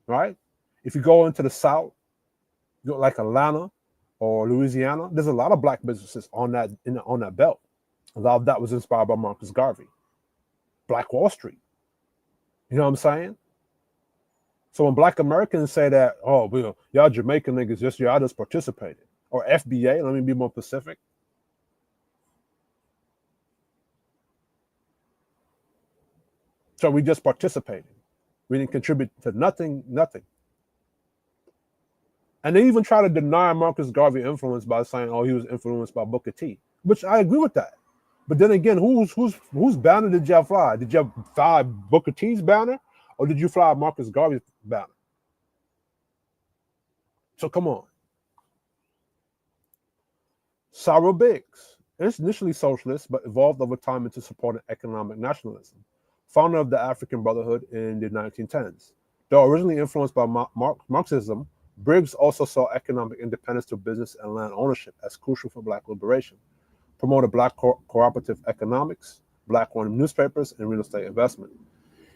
right? If you go into the South, like Atlanta or Louisiana, there's a lot of Black businesses on that belt. A lot of that was inspired by Marcus Garvey. Black Wall Street. You know what I'm saying? So when Black Americans say that, oh, well, y'all Jamaican niggas, y'all just participated. Or FBA, let me be more specific. So we just participated. We didn't contribute to nothing. And they even try to deny Marcus Garvey influence by saying, oh, he was influenced by Booker T, which I agree with that. But then again, whose banner did y'all fly? Did y'all fly Booker T's banner, or did you fly Marcus Garvey's banner? So come on. Cyril Biggs, initially socialist, but evolved over time into supporting economic nationalism. Founder of the African Brotherhood in the 1910s. Though originally influenced by Marxism, Briggs also saw economic independence through business and land ownership as crucial for Black liberation. Promoted Black cooperative economics, Black-owned newspapers, and real estate investment.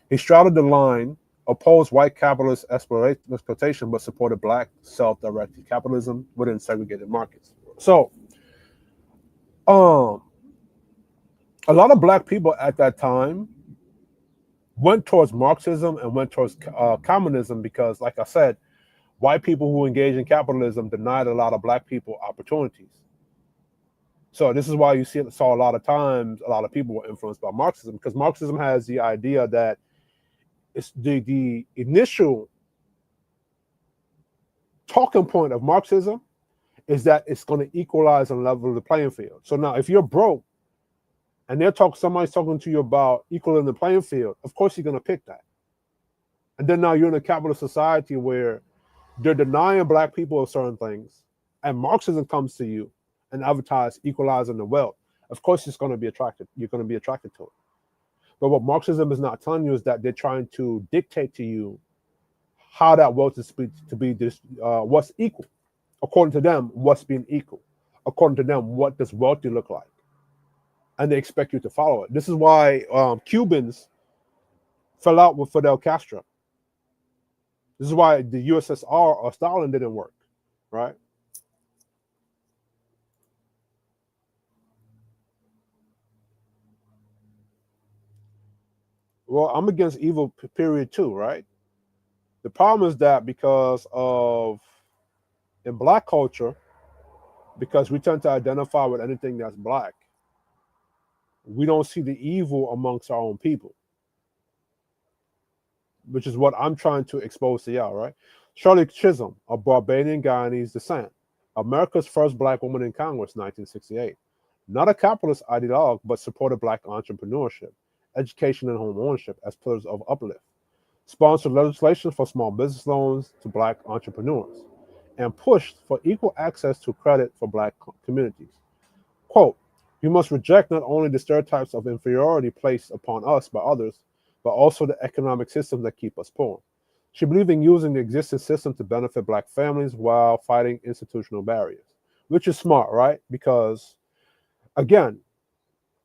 He straddled the line, opposed white capitalist exploitation, but supported Black self-directed capitalism within segregated markets. So, a lot of Black people at that time went towards Marxism and went towards communism because, like I said, white people who engage in capitalism denied a lot of Black people opportunities. So this is why you saw a lot of times a lot of people were influenced by Marxism, because Marxism has the idea that it's the initial talking point of Marxism is that it's going to equalize and level the playing field. So now if you're broke and somebody's talking to you about equaling the playing field, of course you're going to pick that. And then now you're in a capitalist society where they're denying Black people of certain things, and Marxism comes to you and advertise equalizing the wealth. Of course, you're going to be attracted to it. But what Marxism is not telling you is that they're trying to dictate to you how that wealth is to be what's equal. According to them, what's being equal. According to them, what does wealthy look like? And they expect you to follow it. This is why Cubans fell out with Fidel Castro. This is why the USSR or Stalin didn't work, right? Well, I'm against evil, period, too, right? The problem is that because in Black culture, because we tend to identify with anything that's Black, we don't see the evil amongst our own people, which is what I'm trying to expose to y'all, right? Shirley Chisholm, of Barbadian Guyanese descent, America's first Black woman in Congress, 1968. Not a capitalist ideologue, but supported Black entrepreneurship, education, and home ownership as pillars of uplift. Sponsored legislation for small business loans to Black entrepreneurs, and pushed for equal access to credit for Black communities. Quote, We must reject not only the stereotypes of inferiority placed upon us by others, but also the economic systems that keep us poor. She believed in using the existing system to benefit black families while fighting institutional barriers, which is smart, right? Because, again,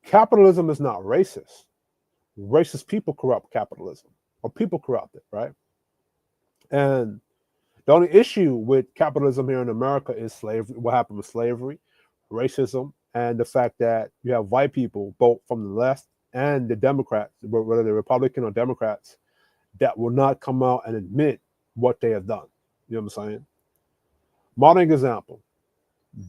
capitalism is not racist. Racist people corrupt capitalism, or people corrupt it, right? And the only issue with capitalism here in America is slavery, what happened with slavery, racism, and the fact that you have white people, both from the left and the Democrats, whether they're Republican or Democrats, that will not come out and admit what they have done. You know what I'm saying? Modern example.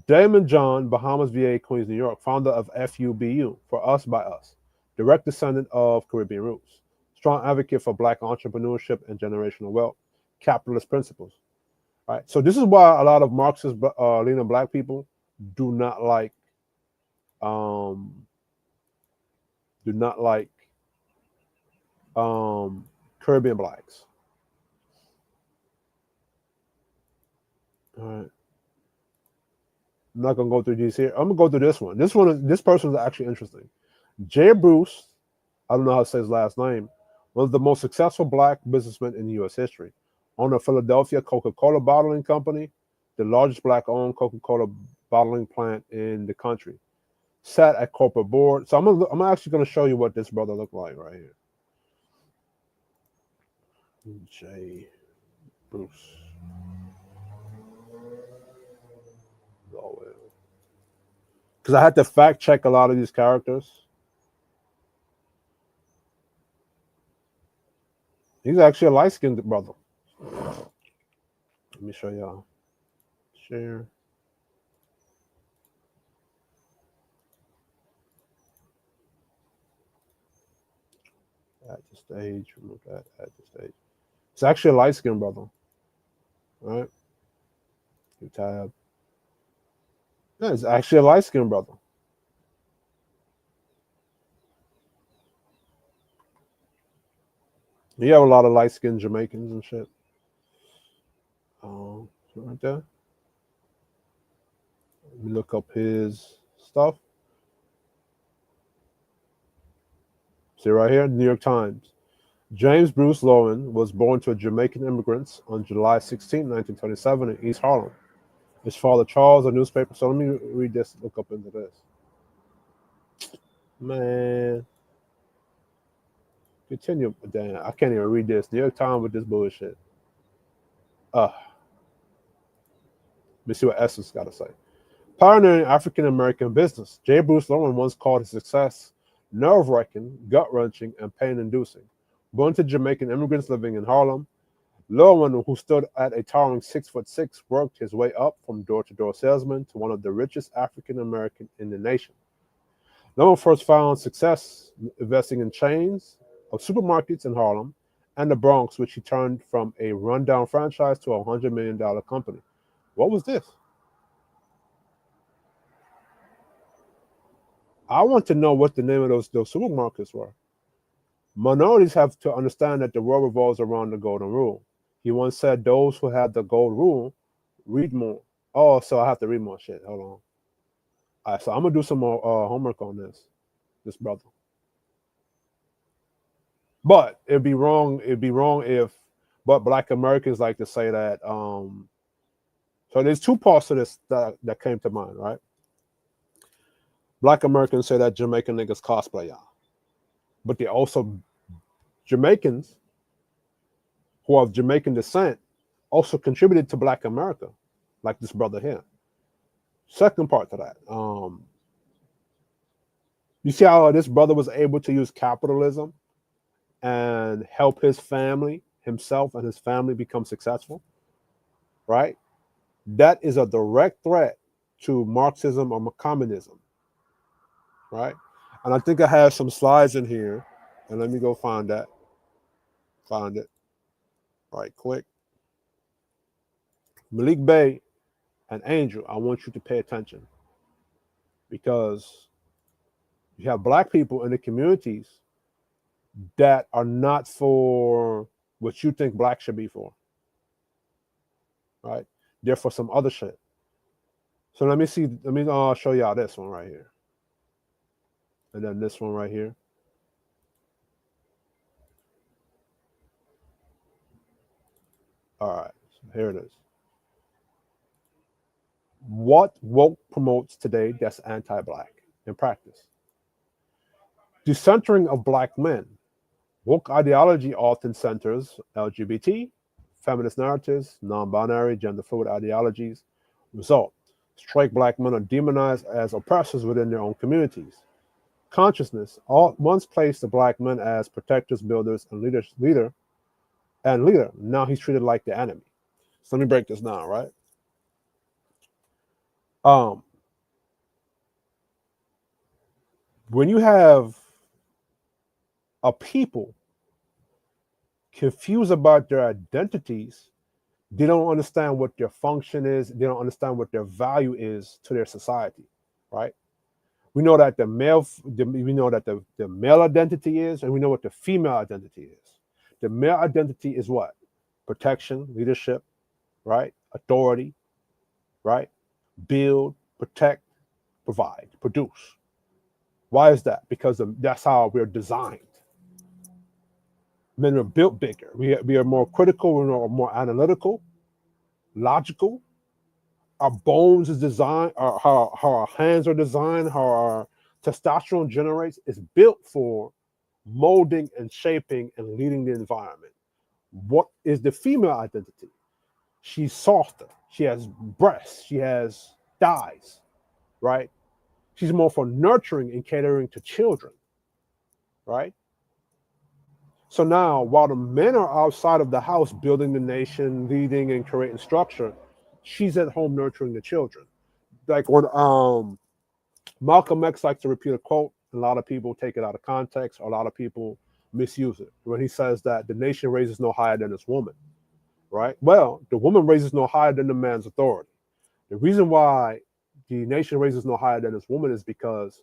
Damon John, Bahamas, VA, Queens, New York, founder of FUBU, For Us by Us, direct descendant of Caribbean roots, strong advocate for black entrepreneurship and generational wealth, capitalist principles. Right. So this is why a lot of Marxist leaning black people do not like um, do not like Caribbean blacks. All right. I'm not gonna go through these here. I'm gonna go through this one. This person is actually interesting. Jay Bruce, I don't know how to say his last name, one of the most successful black businessmen in U.S. history. Owner of Philadelphia Coca-Cola Bottling Company, the largest black-owned Coca-Cola bottling plant in the country. Sat at corporate board. So I'm actually gonna show you what this brother looked like right here. Jay Bruce. Because I had to fact check a lot of these characters. He's actually a light-skinned brother. Let me show y'all. Share. Add to stage. Remove that. Add to stage. It's actually a light-skinned brother. All right. New tab. Yeah, it's actually a light-skinned brother. You have a lot of light-skinned Jamaicans and shit. Right there. Let me look up his stuff. See right here, New York Times. James Bruce Lowen was born to Jamaican immigrants on July 16, 1927 in East Harlem. His father, Charles, a newspaper. So let me read this, look up into this. Man. Continue. Damn, I can't even read this. New York Times with this bullshit. Let me see what Essence got to say. Pioneering African American business, J. Bruce Lowen once called his success nerve-wracking, gut-wrenching, and pain-inducing. Born to Jamaican immigrants living in Harlem, Lowen, who stood at a towering 6'6", worked his way up from door-to-door salesman to one of the richest African American in the nation. Lowen first found success investing in chains of supermarkets in Harlem and the Bronx, which he turned from a rundown franchise to a $100 million company. What was this? I want to know what the name of those supermarkets were. Minorities have to understand that the world revolves around the golden rule. He once said, those who have the gold rule read more. Oh, so I have to read more shit. Hold on. All right, so I'm going to do some more homework on this brother. But it'd be wrong if, but black Americans like to say that, so there's two parts to this that came to mind, right? Black Americans say that Jamaican niggas cosplay y'all. But they're also Jamaicans who are of Jamaican descent also contributed to Black America, like this brother here. Second part to that, you see how this brother was able to use capitalism and help his family, himself and his family become successful, right? That is a direct threat to Marxism or communism, right? And I think I have some slides in here, and let me go find that. Find it right quick. Malik Bey and Angel, I want you to pay attention because you have black people in the communities that are not for what you think black should be for, right? They're for some other shit. So let me show y'all this one right here. and then this one right here. All right, so here it is. What woke promotes today that's anti-black in practice? Decentering of black men. Woke ideology often centers LGBT, feminist narratives, non-binary, gender-fluid ideologies. Result: straight black men are demonized as oppressors within their own communities. Consciousness once placed the black men as protectors, builders, and leader. Now he's treated like the enemy. So let me break this down, right? Um, when you have a people confused about their identities, they don't understand what their function is. They don't understand what their value is to their society, right? We know that the male identity is, and we know what the female identity is. The male identity is what? Protection, leadership, right? Authority, right? Build, protect, provide, produce. Why is that? Because that's how we're designed. Men are built bigger. We are more critical, we're more analytical, logical. Our bones is designed, how our hands are designed, how our testosterone generates is built for molding and shaping and leading the environment. What is the female identity? She's softer. She has breasts. She has thighs, right? She's more for nurturing and catering to children, right? So now, while the men are outside of the house building the nation, leading and creating structure, she's at home nurturing the children. Like when Malcolm X likes to repeat a quote, a lot of people take it out of context, or a lot of people misuse it. When he says that the nation raises no higher than its woman, right? Well, the woman raises no higher than the man's authority. The reason why the nation raises no higher than its woman is because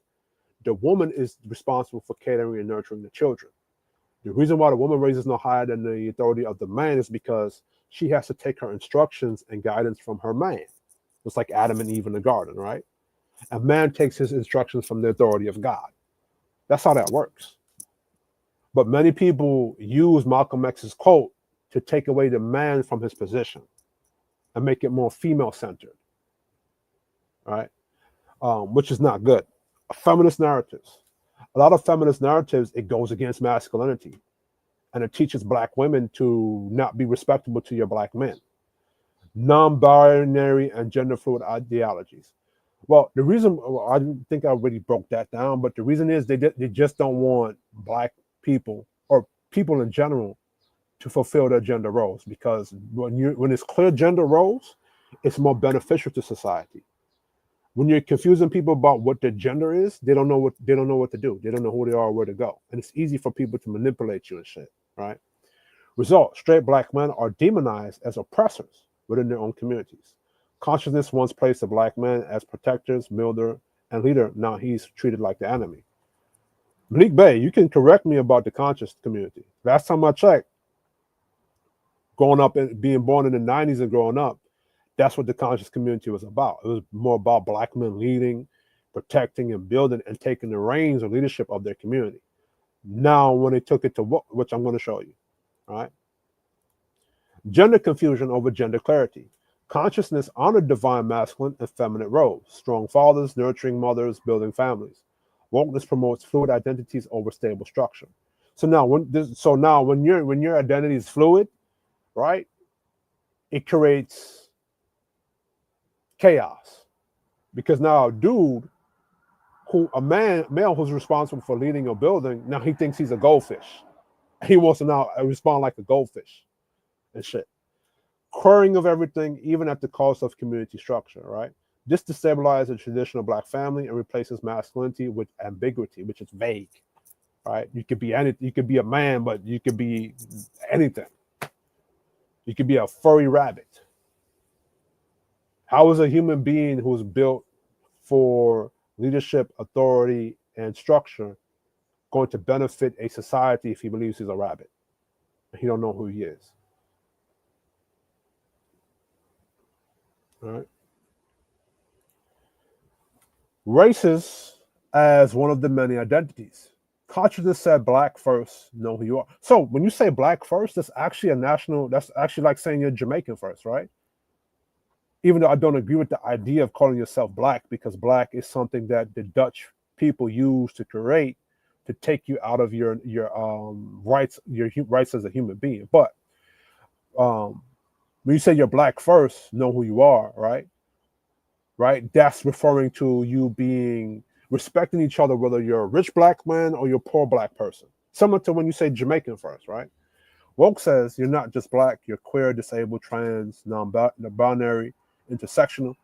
the woman is responsible for catering and nurturing the children. The reason why the woman raises no higher than the authority of the man is because she has to take her instructions and guidance from her man. It's like Adam and Eve in the garden, right? A man takes his instructions from the authority of God. That's how that works. But many people use Malcolm X's quote to take away the man from his position and make it more female centered, right? Which is not good. Feminist narratives. A lot of feminist narratives, it goes against masculinity, and it teaches black women to not be respectable to your black men. Non-binary and gender fluid ideologies. Well, the reason, I think I already broke that down, but the reason is they just don't want black people or people in general to fulfill their gender roles, because when it's clear gender roles, it's more beneficial to society. When you're confusing people about what their gender is, they don't know what to do. They don't know who they are or where to go, and it's easy for people to manipulate you and shit, right? Result: straight black men are demonized as oppressors within their own communities. Consciousness once placed a black man as protectors, builder, and leader. Now he's treated like the enemy. Malik Bey, you can correct me about the conscious community. Last time I checked, growing up and being born in the 90s and growing up, that's what the conscious community was about. It was more about black men leading, protecting, and building and taking the reins or leadership of their community. Now, when they took it to which I'm going to show you, all right? Gender confusion over gender clarity. Consciousness honored divine masculine and feminine roles, strong fathers, nurturing mothers, building families. Wokeness promotes fluid identities over stable structure. So now, when your identity is fluid, right, it creates chaos, because now a dude male who's responsible for leading or building, now he thinks he's a goldfish. He wants to now respond like a goldfish and shit. Querying of everything, even at the cost of community structure, right? This destabilizes the traditional black family and replaces masculinity with ambiguity, which is vague, right? You could be anything. You could be a man, but you could be anything. You could be a furry rabbit. How is a human being who's built for leadership, authority, and structure going to benefit a society if he believes he's a rabbit? He don't know who he is. All right. Races as one of the many identities. Consciousness said black first, know who you are. So when you say black first, that's actually that's actually like saying you're Jamaican first, right? Even though I don't agree with the idea of calling yourself black, because black is something that the Dutch people use to create to take you out of your rights, rights as a human being. But um, when you say you're black first, know who you are, right? Right? That's referring to you being respecting each other, whether you're a rich black man or you're a poor black person. Similar to when you say Jamaican first, right? Woke says you're not just black, you're queer, disabled, trans, non-binary, intersectional.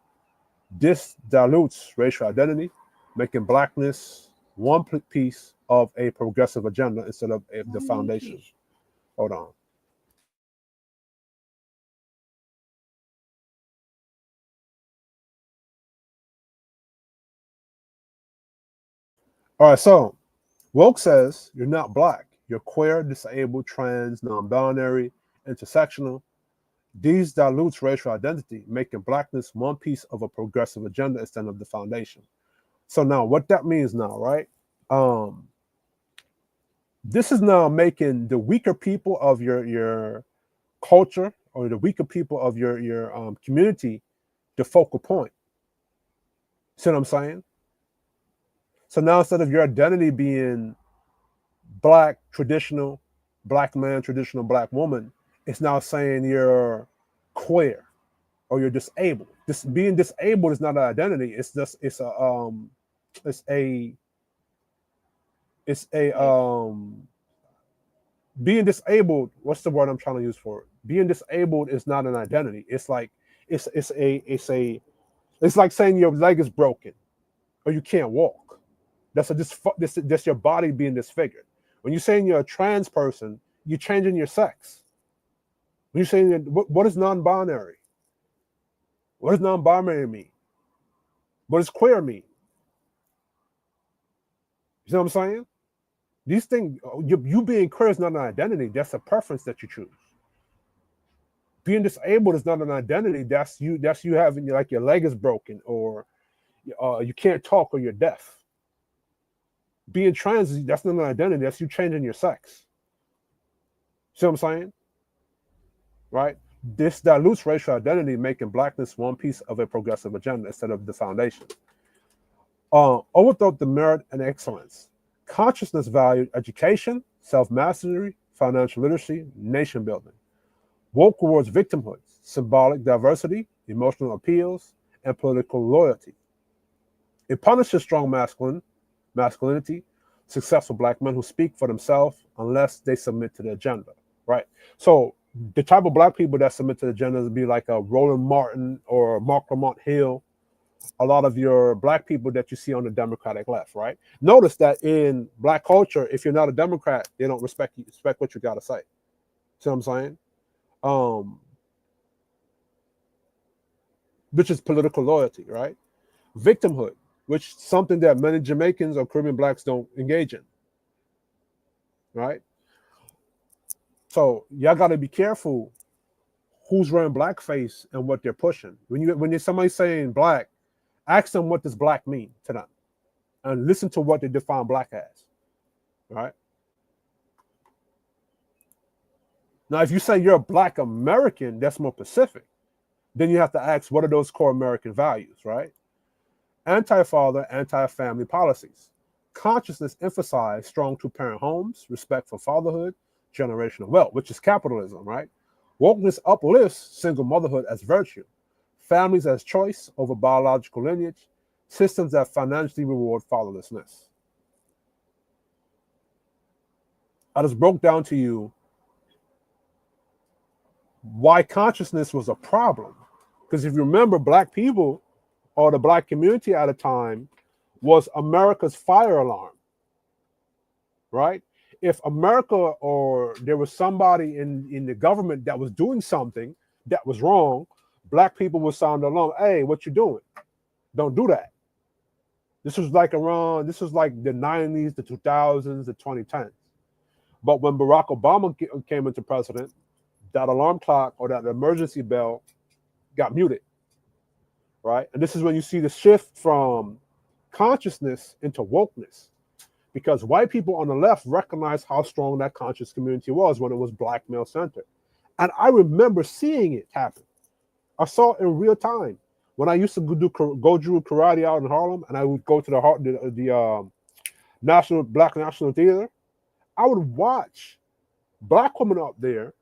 This dilutes racial identity, making blackness one piece of a progressive agenda instead of the foundation. Hold on. All right, so Woke says you're not black, you're queer, disabled, trans, non-binary, intersectional. These dilutes racial identity, making blackness one piece of a progressive agenda instead of the foundation. So now what that means now, right? This is now making the weaker people of your culture or the weaker people of your community the focal point. See what I'm saying? So now instead of your identity being black, traditional, black man, traditional black woman, it's now saying you're queer or you're disabled. This being disabled is not an identity. It's a it's a being disabled. What's the word I'm trying to use for it? Being disabled is not an identity. It's like it's like saying your leg is broken or you can't walk. That's your body being disfigured. When you're saying you're a trans person, you're changing your sex. When you're saying what is non-binary? What does non-binary mean? What does queer mean? You know what I'm saying? These things, you being queer is not an identity. That's a preference that you choose. Being disabled is not an identity. That's you. That's you having like your leg is broken or you can't talk or you're deaf. Being trans, that's not an identity. That's you changing your sex. See what I'm saying? Right? This dilutes racial identity, making blackness one piece of a progressive agenda instead of the foundation. Overthrow the merit and excellence. Consciousness valued education, self-mastery, financial literacy, nation building. Woke rewards victimhood, symbolic diversity, emotional appeals, and political loyalty. It punishes strong masculinity, successful black men who speak for themselves unless they submit to the agenda, right? So the type of black people that submit to the agenda would be like a Roland Martin or Mark Lamont Hill, a lot of your black people that you see on the Democratic left, right? Notice that in black culture, if you're not a Democrat, they don't respect what you got to say. See what I'm saying? Which is political loyalty, right? Victimhood, which is something that many Jamaicans or Caribbean blacks don't engage in, right? So y'all got to be careful who's wearing blackface and what they're pushing. When somebody saying black, ask them what does black mean to them, and listen to what they define black as, right? Now, if you say you're a black American, that's more specific. Then you have to ask, what are those core American values, right? Anti-father, anti-family policies. Consciousness emphasized strong two-parent homes, respect for fatherhood, generational wealth, which is capitalism, right? Wokeness uplifts single motherhood as virtue, families as choice over biological lineage, systems that financially reward fatherlessness. I just broke down to you why consciousness was a problem. Because if you remember, black people or the black community at a time was America's fire alarm, right? If America or there was somebody in the government that was doing something that was wrong, black people would sound the alarm. Hey, what you doing? Don't do that. This was like the 90s, the 2000s, the 2010s. But when Barack Obama came into president, that alarm clock or that emergency bell got muted, right? And this is when you see the shift from consciousness into wokeness, because white people on the left recognized how strong that conscious community was when it was black male centered. And I remember seeing it happen. I saw it in real time. When I used to do karate out in Harlem, and I would go to the Black National Theater, I would watch black women up there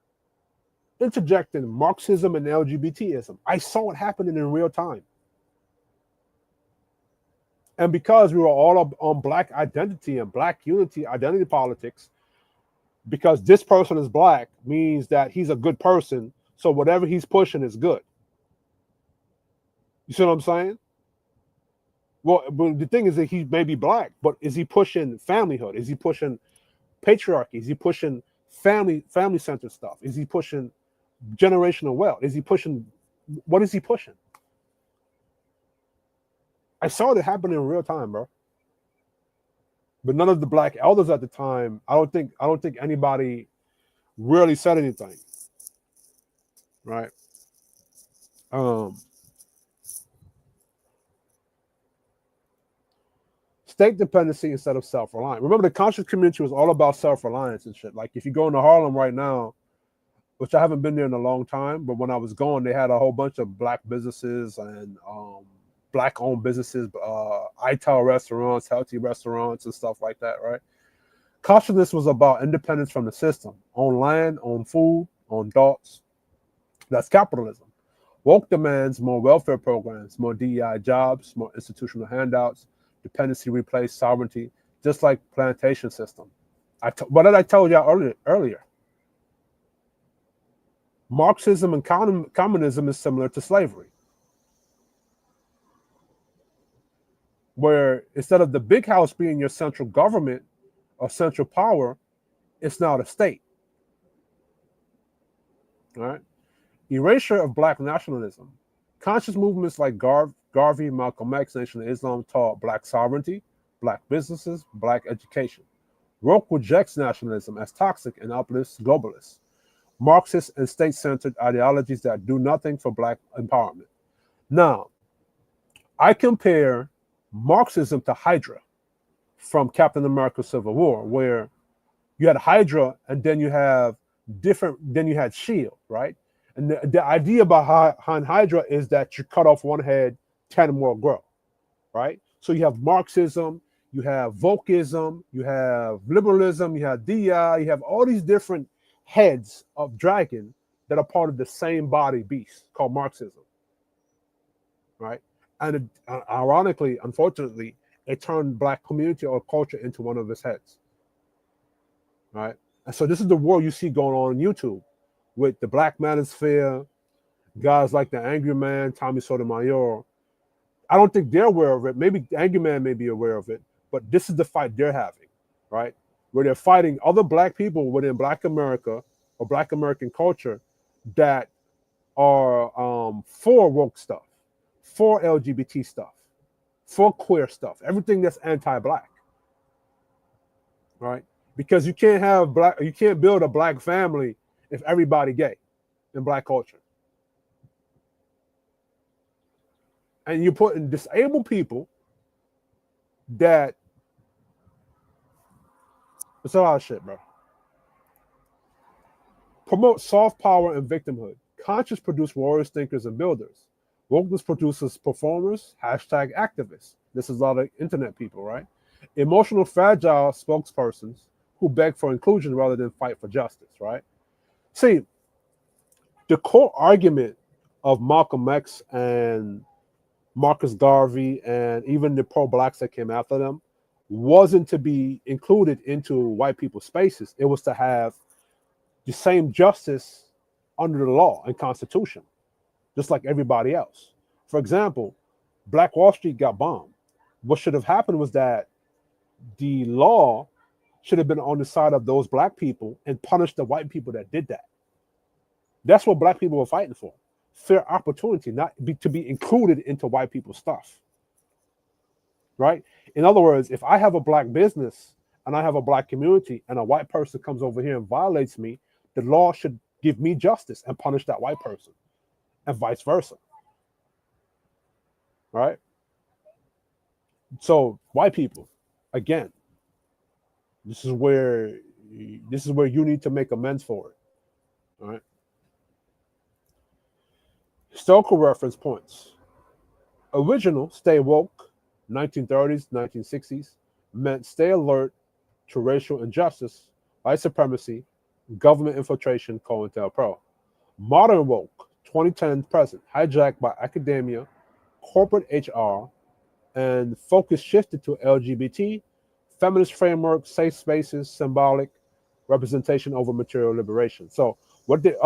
interjecting Marxism and LGBTism. I saw it happening in real time. And because we were all up on black identity and black unity, identity politics, because this person is black means that he's a good person, so whatever he's pushing is good. You see what I'm saying? Well, but the thing is that he may be black, but is he pushing familyhood? Is he pushing patriarchy? Is he pushing family-centered stuff? Is he pushing generational wealth? Is he pushing, what is he pushing? I saw it happen in real time, bro. But none of the black elders at the time, I don't think anybody really said anything. Right? State dependency instead of self-reliance. Remember, the conscious community was all about self-reliance and shit. Like if you go into Harlem right now, which I haven't been there in a long time, but when I was going, they had a whole bunch of black businesses and black-owned businesses, ITAL restaurants, healthy restaurants, and stuff like that, right? Consciousness was about independence from the system, on land, on food, on thoughts. That's capitalism. Woke demands more welfare programs, more DEI jobs, more institutional handouts. Dependency replaced sovereignty, just like plantation system. What did I tell you earlier? Marxism and communism is similar to slavery, where instead of the big house being your central government or central power, it's now the state. All right? Erasure of black nationalism. Conscious movements like Garvey, Malcolm X, Nation of Islam taught black sovereignty, black businesses, black education. Woke rejects nationalism as toxic and uplifts globalists. Marxist and state-centered ideologies that do nothing for black empowerment. Now, I compare Marxism to Hydra from Captain America Civil War, where you had Hydra and then you had SHIELD, right? And the idea behind Hydra is that you cut off one head, 10 more grow, right? So you have Marxism, you have Wokeism, you have liberalism, you have DI, you have all these different heads of dragon that are part of the same body beast called Marxism, right? And ironically, unfortunately, it turned black community or culture into one of its heads, right? And so this is the war you see going on YouTube with the Black Manosphere, guys like the Angry Man, Tommy Sotomayor. I don't think they're aware of it. Maybe the Angry Man may be aware of it, but this is the fight they're having, right? Where they're fighting other black people within Black America or Black American culture that are for woke stuff, for LGBT stuff, for queer stuff, everything that's anti-black, right? Because you can't build a black family if everybody gay in black culture. And you're putting disabled people that, it's a lot of shit, bro. Promote soft power and victimhood. Conscious produce warriors, thinkers, and builders. Wokeness produces performers, #activists. This is a lot of internet people, right? Emotional fragile spokespersons who beg for inclusion rather than fight for justice, right? See, the core argument of Malcolm X and Marcus Garvey and even the pro-blacks that came after them wasn't to be included into white people's spaces. It was to have the same justice under the law and constitution, just like everybody else. For example, Black Wall Street got bombed. What should have happened was that the law should have been on the side of those black people and punished the white people that did that. That's what black people were fighting for. Fair opportunity, to be included into white people's stuff, right? In other words, if I have a black business and I have a black community and a white person comes over here and violates me, the law should give me justice and punish that white person, and vice versa, right? So white people, again, this is where you need to make amends for it. All right. Historical reference points. Original stay woke, 1930s, 1960s, meant stay alert to racial injustice, white supremacy, government infiltration, COINTELPRO. Modern woke, 2010 present, hijacked by academia, corporate HR, and focus shifted to LGBT, feminist framework, safe spaces, symbolic representation over material liberation. So what the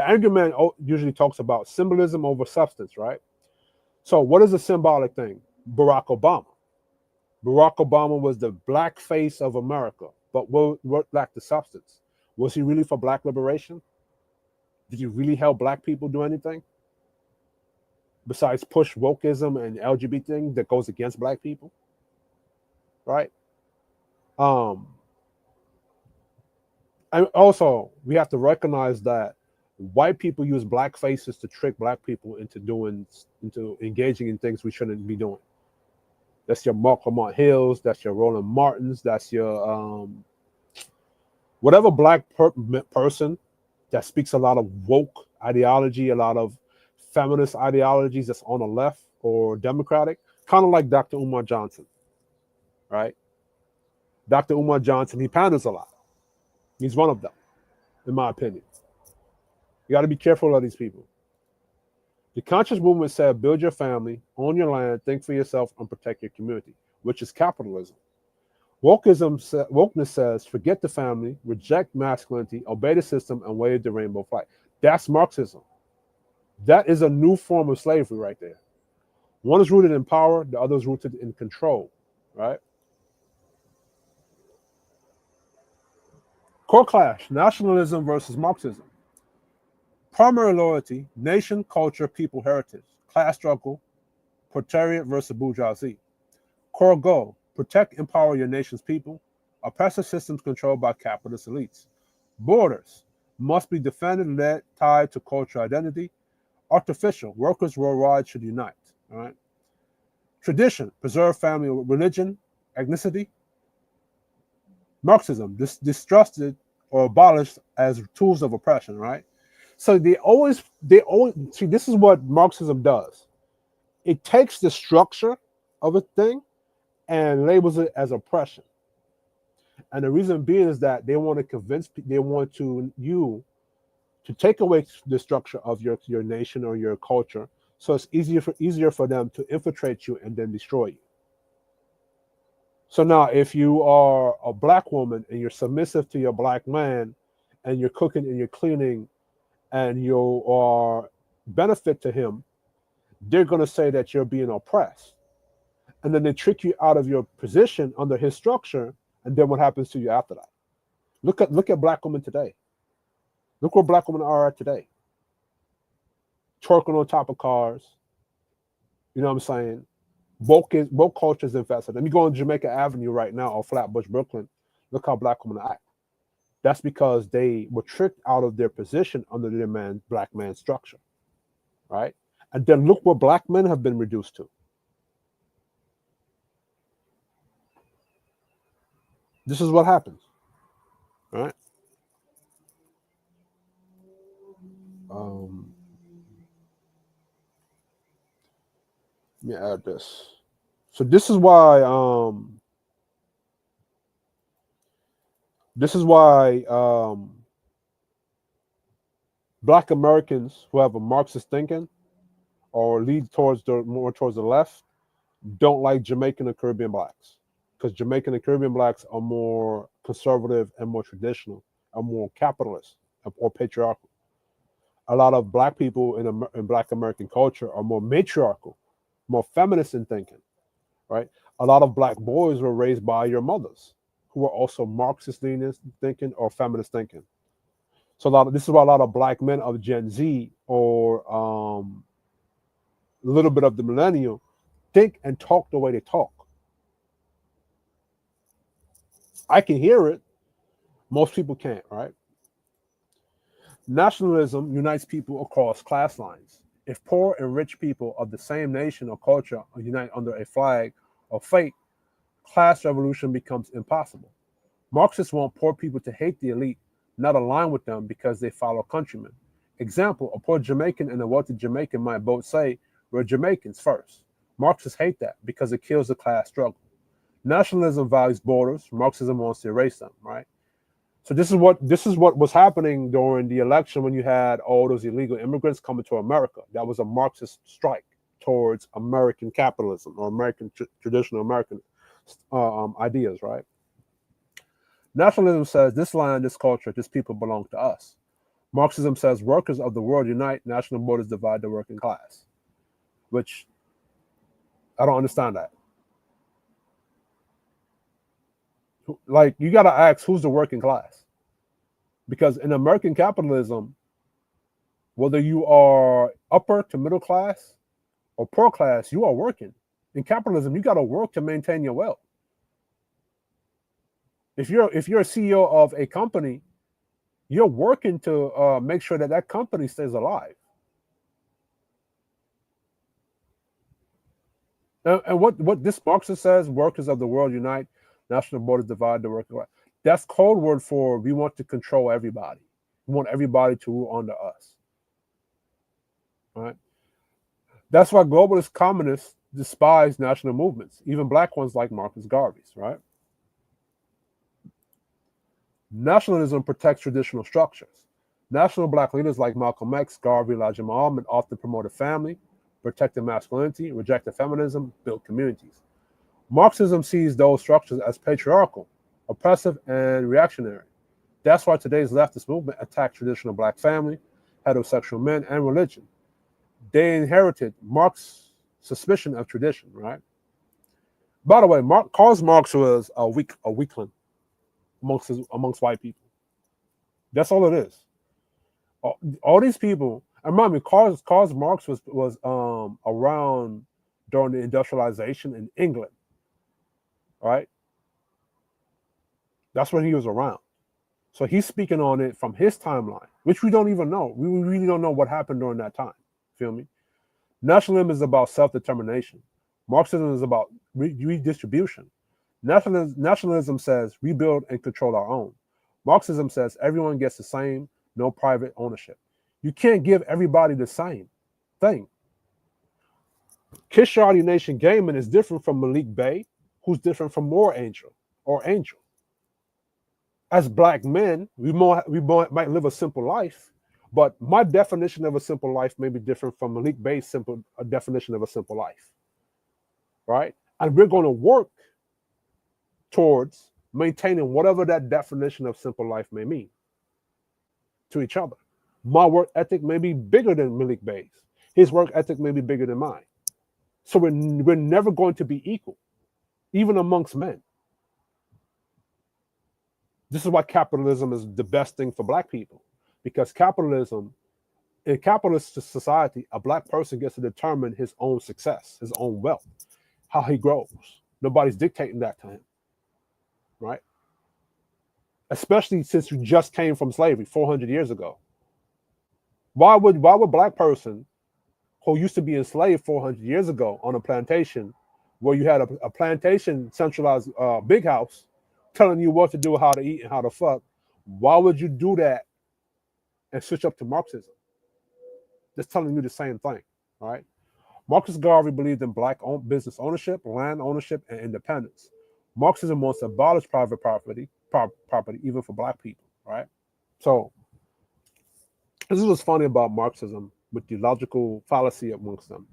argument usually talks about symbolism over substance, right? So what is a symbolic thing? Barack Obama. Barack Obama was the black face of America, but what lacked the substance? Was he really for black liberation? Did he really help black people do anything besides push wokeism and LGBT thing that goes against black people? Right? Um, and also we have to recognize that white people use black faces to trick black people into engaging in things we shouldn't be doing. That's your Mark Lamont Hills, that's your Roland Martins, that's your whatever black person that speaks a lot of woke ideology, a lot of feminist ideologies that's on the left or democratic, kind of like Dr. Umar Johnson, right? Dr. Umar Johnson, he panders a lot. He's one of them, in my opinion. You got to be careful of these people. The conscious movement said, build your family, own your land, think for yourself, and protect your community, which is capitalism. Wokeness says, forget the family, reject masculinity, obey the system, and wave the rainbow flag. That's Marxism. That is a new form of slavery right there. One is rooted in power, the other is rooted in control, right? Core clash, nationalism versus Marxism. Primary loyalty, nation, culture, people, heritage. Class struggle, proletariat versus bourgeoisie. Core goal, protect, empower your nation's people. Oppressive systems controlled by capitalist elites. Borders must be defended, led, tied to cultural identity. Artificial, workers worldwide should unite. All right. Tradition, preserve family, religion, ethnicity. Marxism, distrusted or abolished as tools of oppression, right? So they always see, this is what Marxism does. It takes the structure of a thing and labels it as oppression. And the reason being is that they want to convince, they want you to take away the structure of your nation or your culture, so it's easier for them to infiltrate you and then destroy you. So now, if you are a black woman and you're submissive to your black man, and you're cooking and you're cleaning, and you are benefit to him, they're going to say that you're being oppressed, and then they trick you out of your position under his structure. And then what happens to you after that? Look at black women today. Look where black women are at today. Twerking on top of cars. You know what I'm saying? Woke culture is infested. Let me go on Jamaica Avenue right now, or Flatbush, Brooklyn. Look how black women act. That's because they were tricked out of their position under their black man structure, right? And then look what black men have been reduced to. This is what happens, right? Let me add this. So this is why black Americans who have a Marxist thinking or lead more towards the left don't like Jamaican and Caribbean blacks, because Jamaican and Caribbean blacks are more conservative and more traditional, are more capitalist or patriarchal. A lot of black people in black American culture are more matriarchal, more feminist in thinking, right? A lot of black boys were raised by your mothers who were also Marxist thinking or feminist thinking. So this is why a lot of black men of Gen Z or a little bit of the millennial think and talk the way they talk. I can hear it. Most people can't, right? Nationalism unites people across class lines. If poor and rich people of the same nation or culture unite under a flag or fate, class revolution becomes impossible. Marxists want poor people to hate the elite, not align with them because they follow countrymen. Example, a poor Jamaican and a wealthy Jamaican might both say, we're Jamaicans first. Marxists hate that because it kills the class struggle. Nationalism values borders. Marxism wants to erase them, right? So this is what was happening during the election when you had all those illegal immigrants coming to America. That was a Marxist strike towards American capitalism or American traditional American ideas, right? Nationalism says this land, this culture, this people belong to us. Marxism says workers of the world unite, national borders divide the working class, which I don't understand that. Like, you got to ask, who's the working class? Because in American capitalism, whether you are upper to middle class or poor class, you are working. In capitalism, you got to work to maintain your wealth. If you're a CEO of a company, you're working to make sure that that company stays alive. And what this Marxist says, workers of the world unite, national borders divide the working class. That's code word for we want to control everybody. We want everybody to rule under us. Right? That's why globalist communists despise national movements, even black ones like Marcus Garvey's, right? Nationalism protects traditional structures. National black leaders like Malcolm X, Garvey, Elijah Muhammad often promoted family, protected masculinity, rejected feminism, built communities. Marxism sees those structures as patriarchal, oppressive, and reactionary. That's why today's leftist movement attacks traditional black family, heterosexual men, and religion. They inherited Marx's suspicion of tradition, right? By the way, Karl Marx was a weakling amongst white people. That's all it is. All these people, and remember, Karl Marx was around during the industrialization in England, right? That's when he was around. So he's speaking on it from his timeline, which we don't even know. We really don't know what happened during that time. Feel me? Nationalism is about self-determination. Marxism is about redistribution. Nationalism says rebuild and control our own. Marxism says everyone gets the same, no private ownership. You can't give everybody the same thing. Kishore Nation Gaiman is different from Malik Bey, who's different from Angel. As black men, we might live a simple life, but my definition of a simple life may be different from Malik Bey's definition of a simple life, right? And we're going to work towards maintaining whatever that definition of simple life may mean to each other. My work ethic may be bigger than Malik Bey's. His work ethic may be bigger than mine. So we're never going to be equal, even amongst men. This is why capitalism is the best thing for black people, because capitalism, in capitalist society, a black person gets to determine his own success, his own wealth, how he grows. Nobody's dictating that to him, right? Especially since you just came from slavery 400 years ago. Why would black person who used to be enslaved 400 years ago on a plantation, where you had a plantation centralized big house telling you what to do, how to eat, and how to fuck, why would you do that and switch up to Marxism? That's telling you the same thing, right? Marcus Garvey believed in black business ownership, land ownership, and independence. Marxism wants to abolish private property even for black people, right? So this is what's funny about Marxism with the logical fallacy amongst them.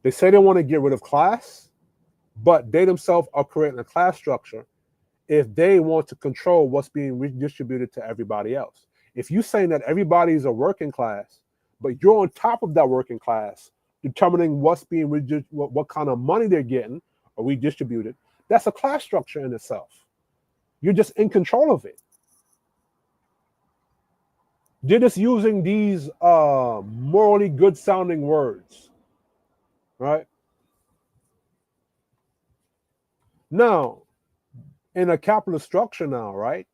They say they want to get rid of class, but they themselves are creating a class structure if they want to control what's being redistributed to everybody else. If you're saying that everybody is a working class, but you're on top of that working class, determining what's being what kind of money they're getting or redistributed, that's a class structure in itself. You're just in control of it. They're just using these morally good sounding words, right? Now, in a capitalist structure now, right,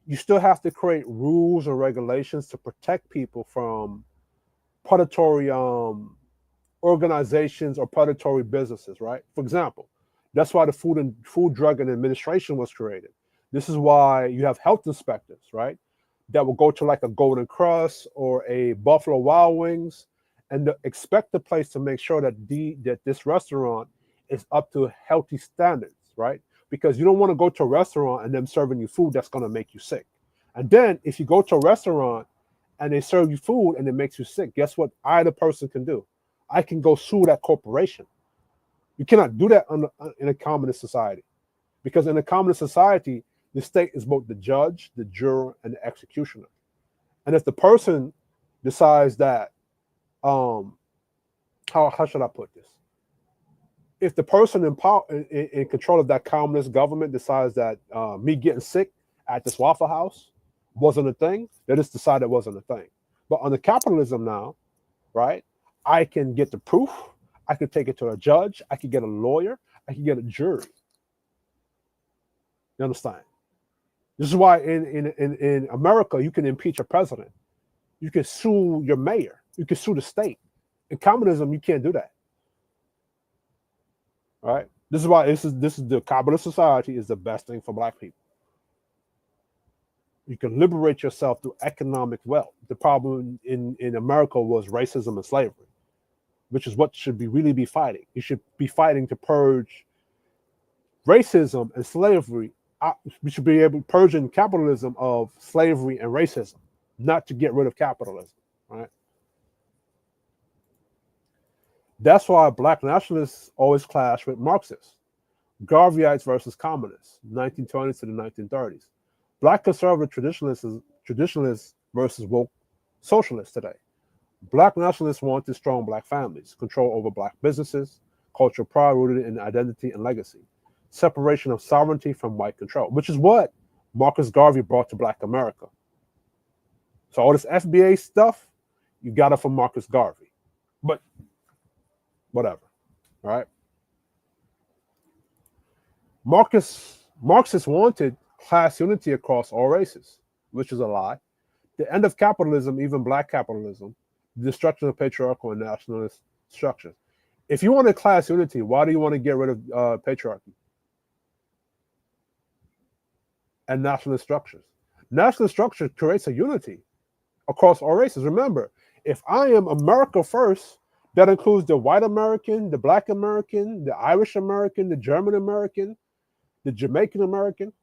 you still have to create rules and regulations to protect people from predatory organizations or predatory businesses, right? For example, That's why the Food, Drug, and Administration was created. This is why you have health inspectors, right? That will go to like a Golden Krust or a Buffalo Wild Wings and expect the place to make sure that this restaurant is up to healthy standards, right? Because you don't want to go to a restaurant and them serving you food that's going to make you sick. And then if you go to a restaurant and they serve you food and it makes you sick, guess what either person can do? I can go sue that corporation. You cannot do that in a communist society, because in a communist society, the state is both the judge, the juror, and the executioner. And if the person decides that, how should I put this? If the person in control of that communist government decides that me getting sick at this Waffle House wasn't a thing, they just decide it wasn't a thing. But under capitalism now, right, I can get the proof. I could take it to a judge. I could get a lawyer. I could get a jury. You understand? This is why in America, you can impeach a president. You can sue your mayor. You can sue the state. In communism, you can't do that. All right? This is why this is the capitalist society is the best thing for Black people. You can liberate yourself through economic wealth. The problem in America was racism and slavery, which is what should really be fighting. You should be fighting to purge racism and slavery. We should be able to purging capitalism of slavery and racism, not to get rid of capitalism, right? That's why Black nationalists always clash with Marxists. Garveyites versus communists, 1920s to the 1930s. Black conservative traditionalists versus woke socialists today. Black nationalists wanted strong Black families, control over Black businesses, cultural pride rooted in identity and legacy, separation of sovereignty from white control, which is what Marcus Garvey brought to Black America. So all this FBA stuff, you got it from Marcus Garvey. But whatever, all right? Marxists wanted class unity across all races, which is a lie. The end of capitalism, even Black capitalism, the destruction of patriarchal and nationalist structures. If you wanted class unity, why do you want to get rid of patriarchy and nationalist structures? Nationalist structure creates a unity across all races. Remember, if I am America first, that includes the white American, the Black American, the Irish American, the German American, the Jamaican American.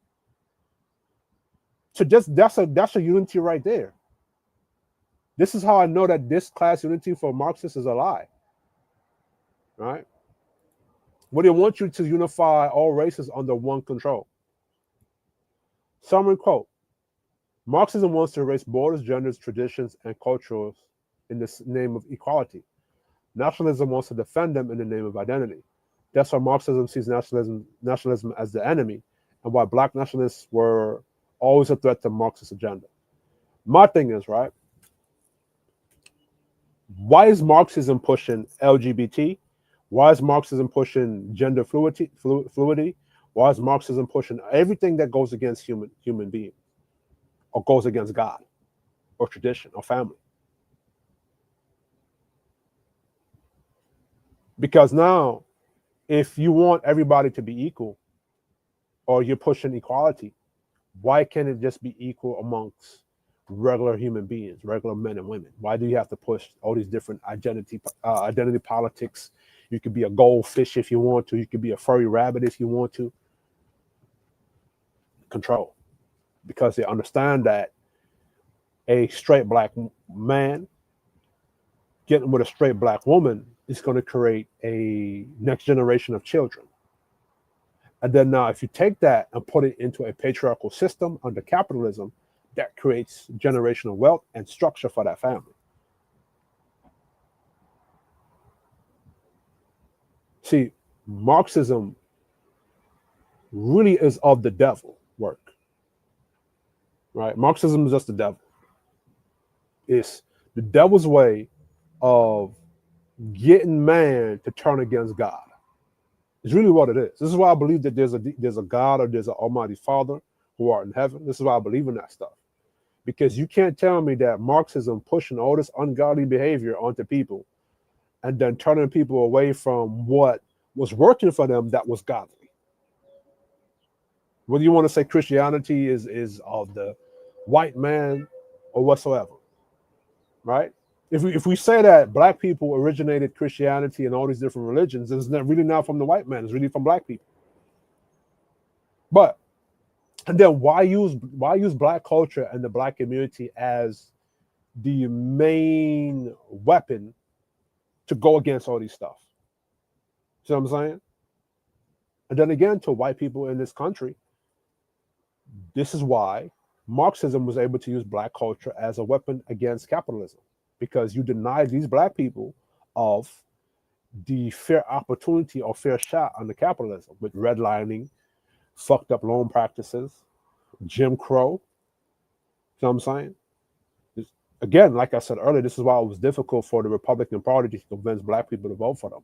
So that's a unity right there. This is how I know that this class unity for Marxists is a lie. Right? Well, they want you to unify all races under one control. Summary quote: Marxism wants to erase borders, genders, traditions, and cultures in the name of equality. Nationalism wants to defend them in the name of identity. That's why Marxism sees nationalism as the enemy, and why Black nationalists were always a threat to Marxist agenda. My thing is, right, why is Marxism pushing LGBT? Why is Marxism pushing gender fluidity? Why is Marxism pushing everything that goes against human beings, or goes against God, or tradition, or family? Because now, if you want everybody to be equal, or you're pushing equality, why can't it just be equal amongst regular human beings, regular men and women? Why do you have to push all these different identity politics? You could be a goldfish if you want to. You could be a furry rabbit if you want to. Control. Because they understand that a straight Black man getting with a straight Black woman is going to create a next generation of children. And then now, if you take that and put it into a patriarchal system under capitalism, that creates generational wealth and structure for that family. See, Marxism really is of the devil work, right? Marxism is just the devil. It's the devil's way of getting man to turn against God. It's really what it is. This is why I believe that there's a God, or there's an Almighty Father who art in heaven. This is why I believe in that stuff. Because you can't tell me that Marxism pushing all this ungodly behavior onto people and then turning people away from what was working for them that was godly. Whether you want to say Christianity is of the white man or whatsoever, right? If we say that black people originated Christianity and all these different religions, it's really not from the white man. It's really from black people. But and then why use black culture and the black community as the main weapon to go against all these stuff? See what I'm saying? And then again, to white people in this country, this is why Marxism was able to use black culture as a weapon against capitalism, because you deny these black people of the fair opportunity or fair shot under capitalism with redlining, fucked up loan practices, Jim Crow. You know what I'm saying? Again, like I said earlier, this is why it was difficult for the Republican Party to convince black people to vote for them.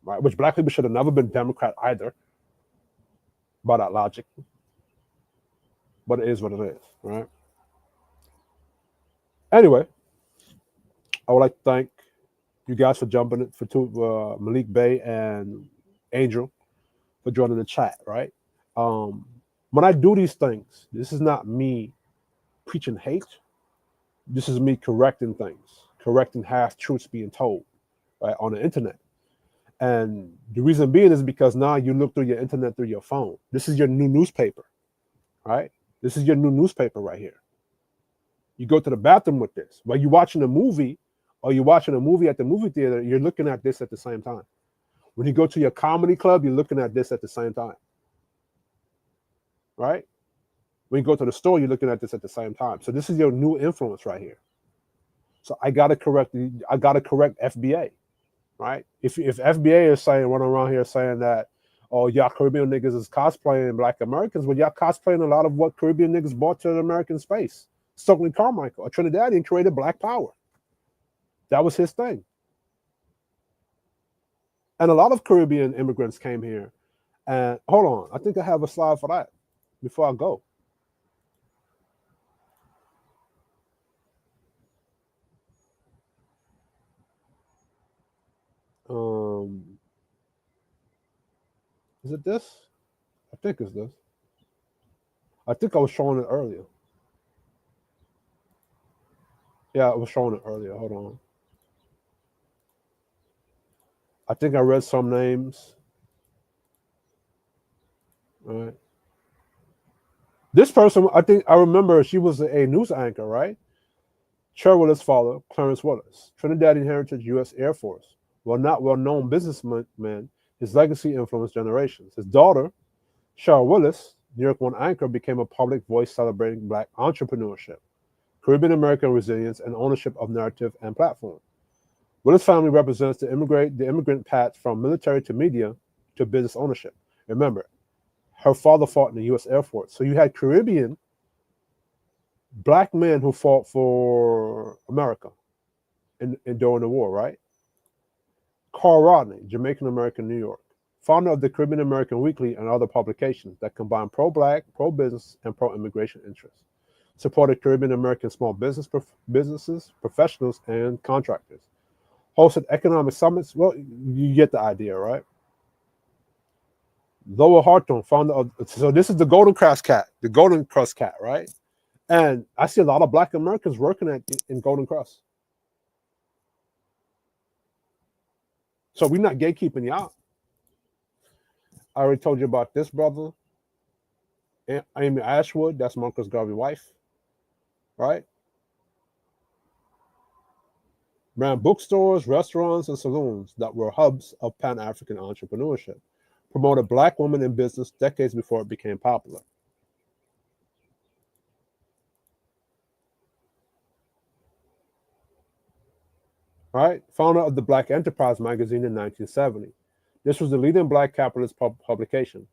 Right? Which black people should have never been Democrat either, by that logic. But it is what it is, right? Anyway, I would like to thank you guys for jumping in, for Malik Bey and Angel for joining the chat, right? When I do these things, this is not me preaching hate. This is me correcting things, correcting half-truths being told, right, on the internet. And the reason being is because now you look through your internet through your phone. This is your new newspaper, right? This is your new newspaper right here. You go to the bathroom with this. While you're watching a movie, or you're watching a movie at the movie theater, you're looking at this at the same time. When you go to your comedy club, you're looking at this at the same time, right? When you go to the store, you're looking at this at the same time. So this is your new influence right here. So I gotta correct FBA, right? If FBA is saying, running around here saying that, oh, y'all Caribbean niggas is cosplaying black Americans, well, y'all cosplaying a lot of what Caribbean niggas brought to the American space. Stokely Carmichael, a Trinidadian, created black power. That was his thing. And a lot of Caribbean immigrants came here. And hold on, I think I have a slide for that before I go. Is it this? I think it's this. I think I was showing it earlier. Yeah, I was showing it earlier. Hold on. I think I read some names. All right. This person, I think I remember she was a news anchor, right? Cher Willis' father, Clarence Willis, Trinidadian heritage U.S. Air Force. While not well-known businessman, his legacy influenced generations. His daughter, Cheryl Willis, New York One anchor, became a public voice celebrating black entrepreneurship, Caribbean American resilience, and ownership of narrative and platform. Willis' family represents the immigrant path from military to media to business ownership. Remember, her father fought in the U.S. Air Force. So you had Caribbean black men who fought for America during the war, right? Carl Rodney, Jamaican American, New York, founder of the Caribbean American Weekly and other publications that combine pro-black, pro-business, and pro-immigration interests. Supported Caribbean American small businesses, professionals, and contractors. Hosted economic summits. Well, you get the idea, right? Lower Hartung, founder of, so this is the Golden Crust Cat, right? And I see a lot of black Americans working in Golden Crust. So we're not gatekeeping y'all. I already told you about this brother, Amy Ashwood. That's Marcus Garvey's wife, right? Ran bookstores, restaurants, and saloons that were hubs of Pan-African entrepreneurship. Promoted black women in business decades before it became popular. Right? Founder of the Black Enterprise magazine in 1970. This was the leading black capitalist publication,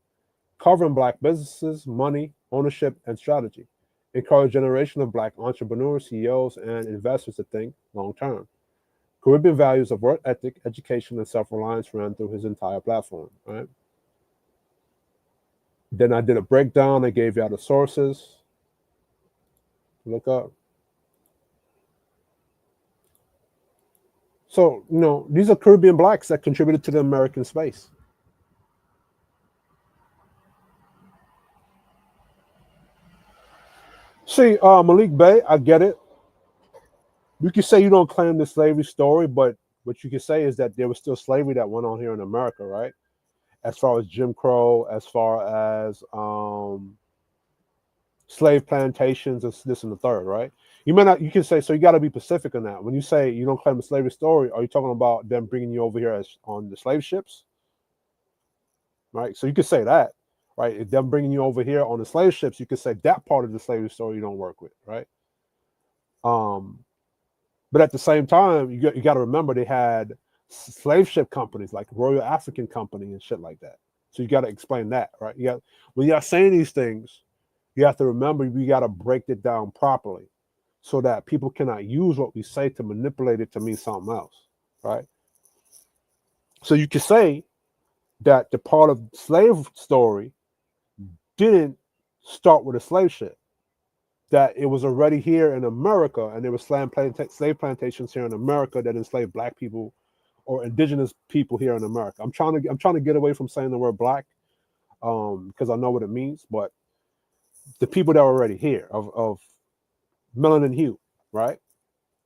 covering black businesses, money, ownership, and strategy. Encouraged a generation of black entrepreneurs, CEOs, and investors to think long-term. Caribbean values of work ethic, education, and self-reliance ran through his entire platform, right? Then I did a breakdown. I gave you all the sources to look up. So, these are Caribbean blacks that contributed to the American space. See, Malik Bey, I get it. You can say you don't claim the slavery story, but what you can say is that there was still slavery that went on here in America, right? As far as Jim Crow, as far as slave plantations, and this and the third, right? You may not. You can say so. You got to be specific on that. When you say you don't claim the slavery story, are you talking about them bringing you over here as on the slave ships, right? So you could say that, right? If them bringing you over here on the slave ships, you could say that part of the slavery story you don't work with, right? But at the same time, you got to remember they had slave ship companies like Royal African Company and shit like that. So you got to explain that, right? When you're saying these things, you have to remember we got to break it down properly so that people cannot use what we say to manipulate it to mean something else, right? So you can say that the part of slave story didn't start with a slave ship, that it was already here in America, and there were slave plantations here in America that enslaved black people or indigenous people here in America. I'm trying to get away from saying the word black because I know what it means, but the people that were already here of melanin hue, right?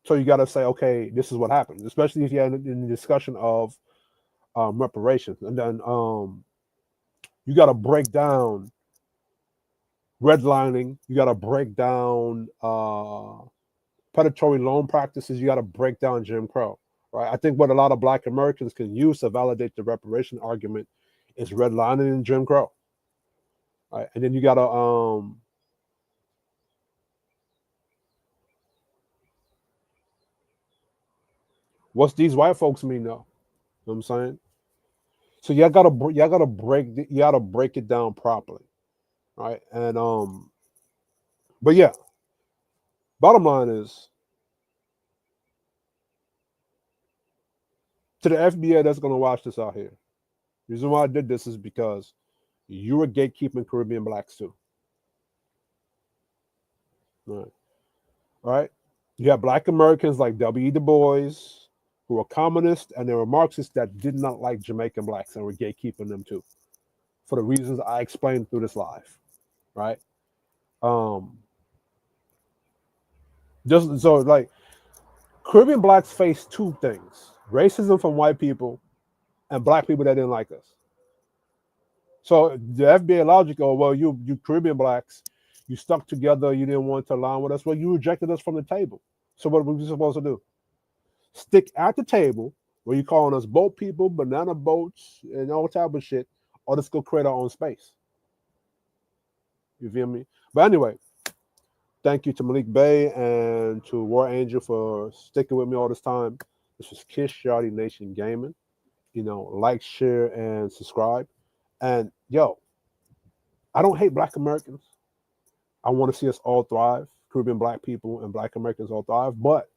So you got to say, okay, this is what happened, especially if you're in the discussion of reparations, and then you got to break down redlining. You got to break down predatory loan practices. You got to break down Jim Crow, right? I think what a lot of Black Americans can use to validate the reparation argument is redlining and Jim Crow, right? And then you got to what's these white folks mean though? You know what I'm saying? So you gotta break it down properly, right? And but yeah, bottom line is to the FBA that's gonna watch this out here. The reason why I did this is because you were gatekeeping Caribbean blacks too. Right. All right. You have Black Americans like W. E. Du Bois, who were communists, and there were Marxists that did not like Jamaican blacks and were gatekeeping them too, for the reasons I explained through this live. Right. Just so like Caribbean blacks face two things: racism from white people and black people that didn't like us. So the FBA logic, oh well, you Caribbean blacks, you stuck together, you didn't want to align with us. Well, you rejected us from the table. So what were we supposed to do? Stick at the table where you calling us boat people, banana boats, and all type of shit, or let's go create our own space. You feel me? But anyway, thank you to Malik Bey and to War Angel for sticking with me all this time. This was Kiss Shawty Nation Gaming. Like, share, and subscribe. And yo, I don't hate Black Americans. I want to see us all thrive. Caribbean Black people and Black Americans all thrive. But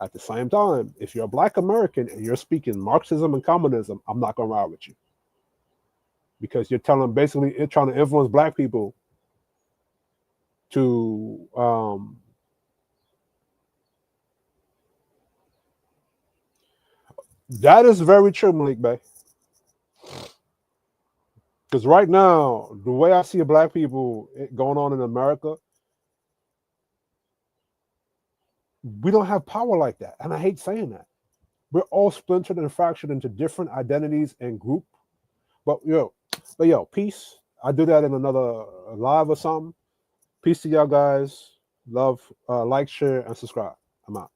at the same time, if you're a Black American and you're speaking Marxism and communism, I'm not going to ride with you. Because you're trying to influence Black people to that is very true, Malik Bey. Because right now, the way I see Black people going on in America, we don't have power like that. And I hate saying that. We're all splintered and fractured into different identities and group. But yo, peace. I'll do that in another live or something. Peace to y'all guys. Love, like, share, and subscribe. I'm out.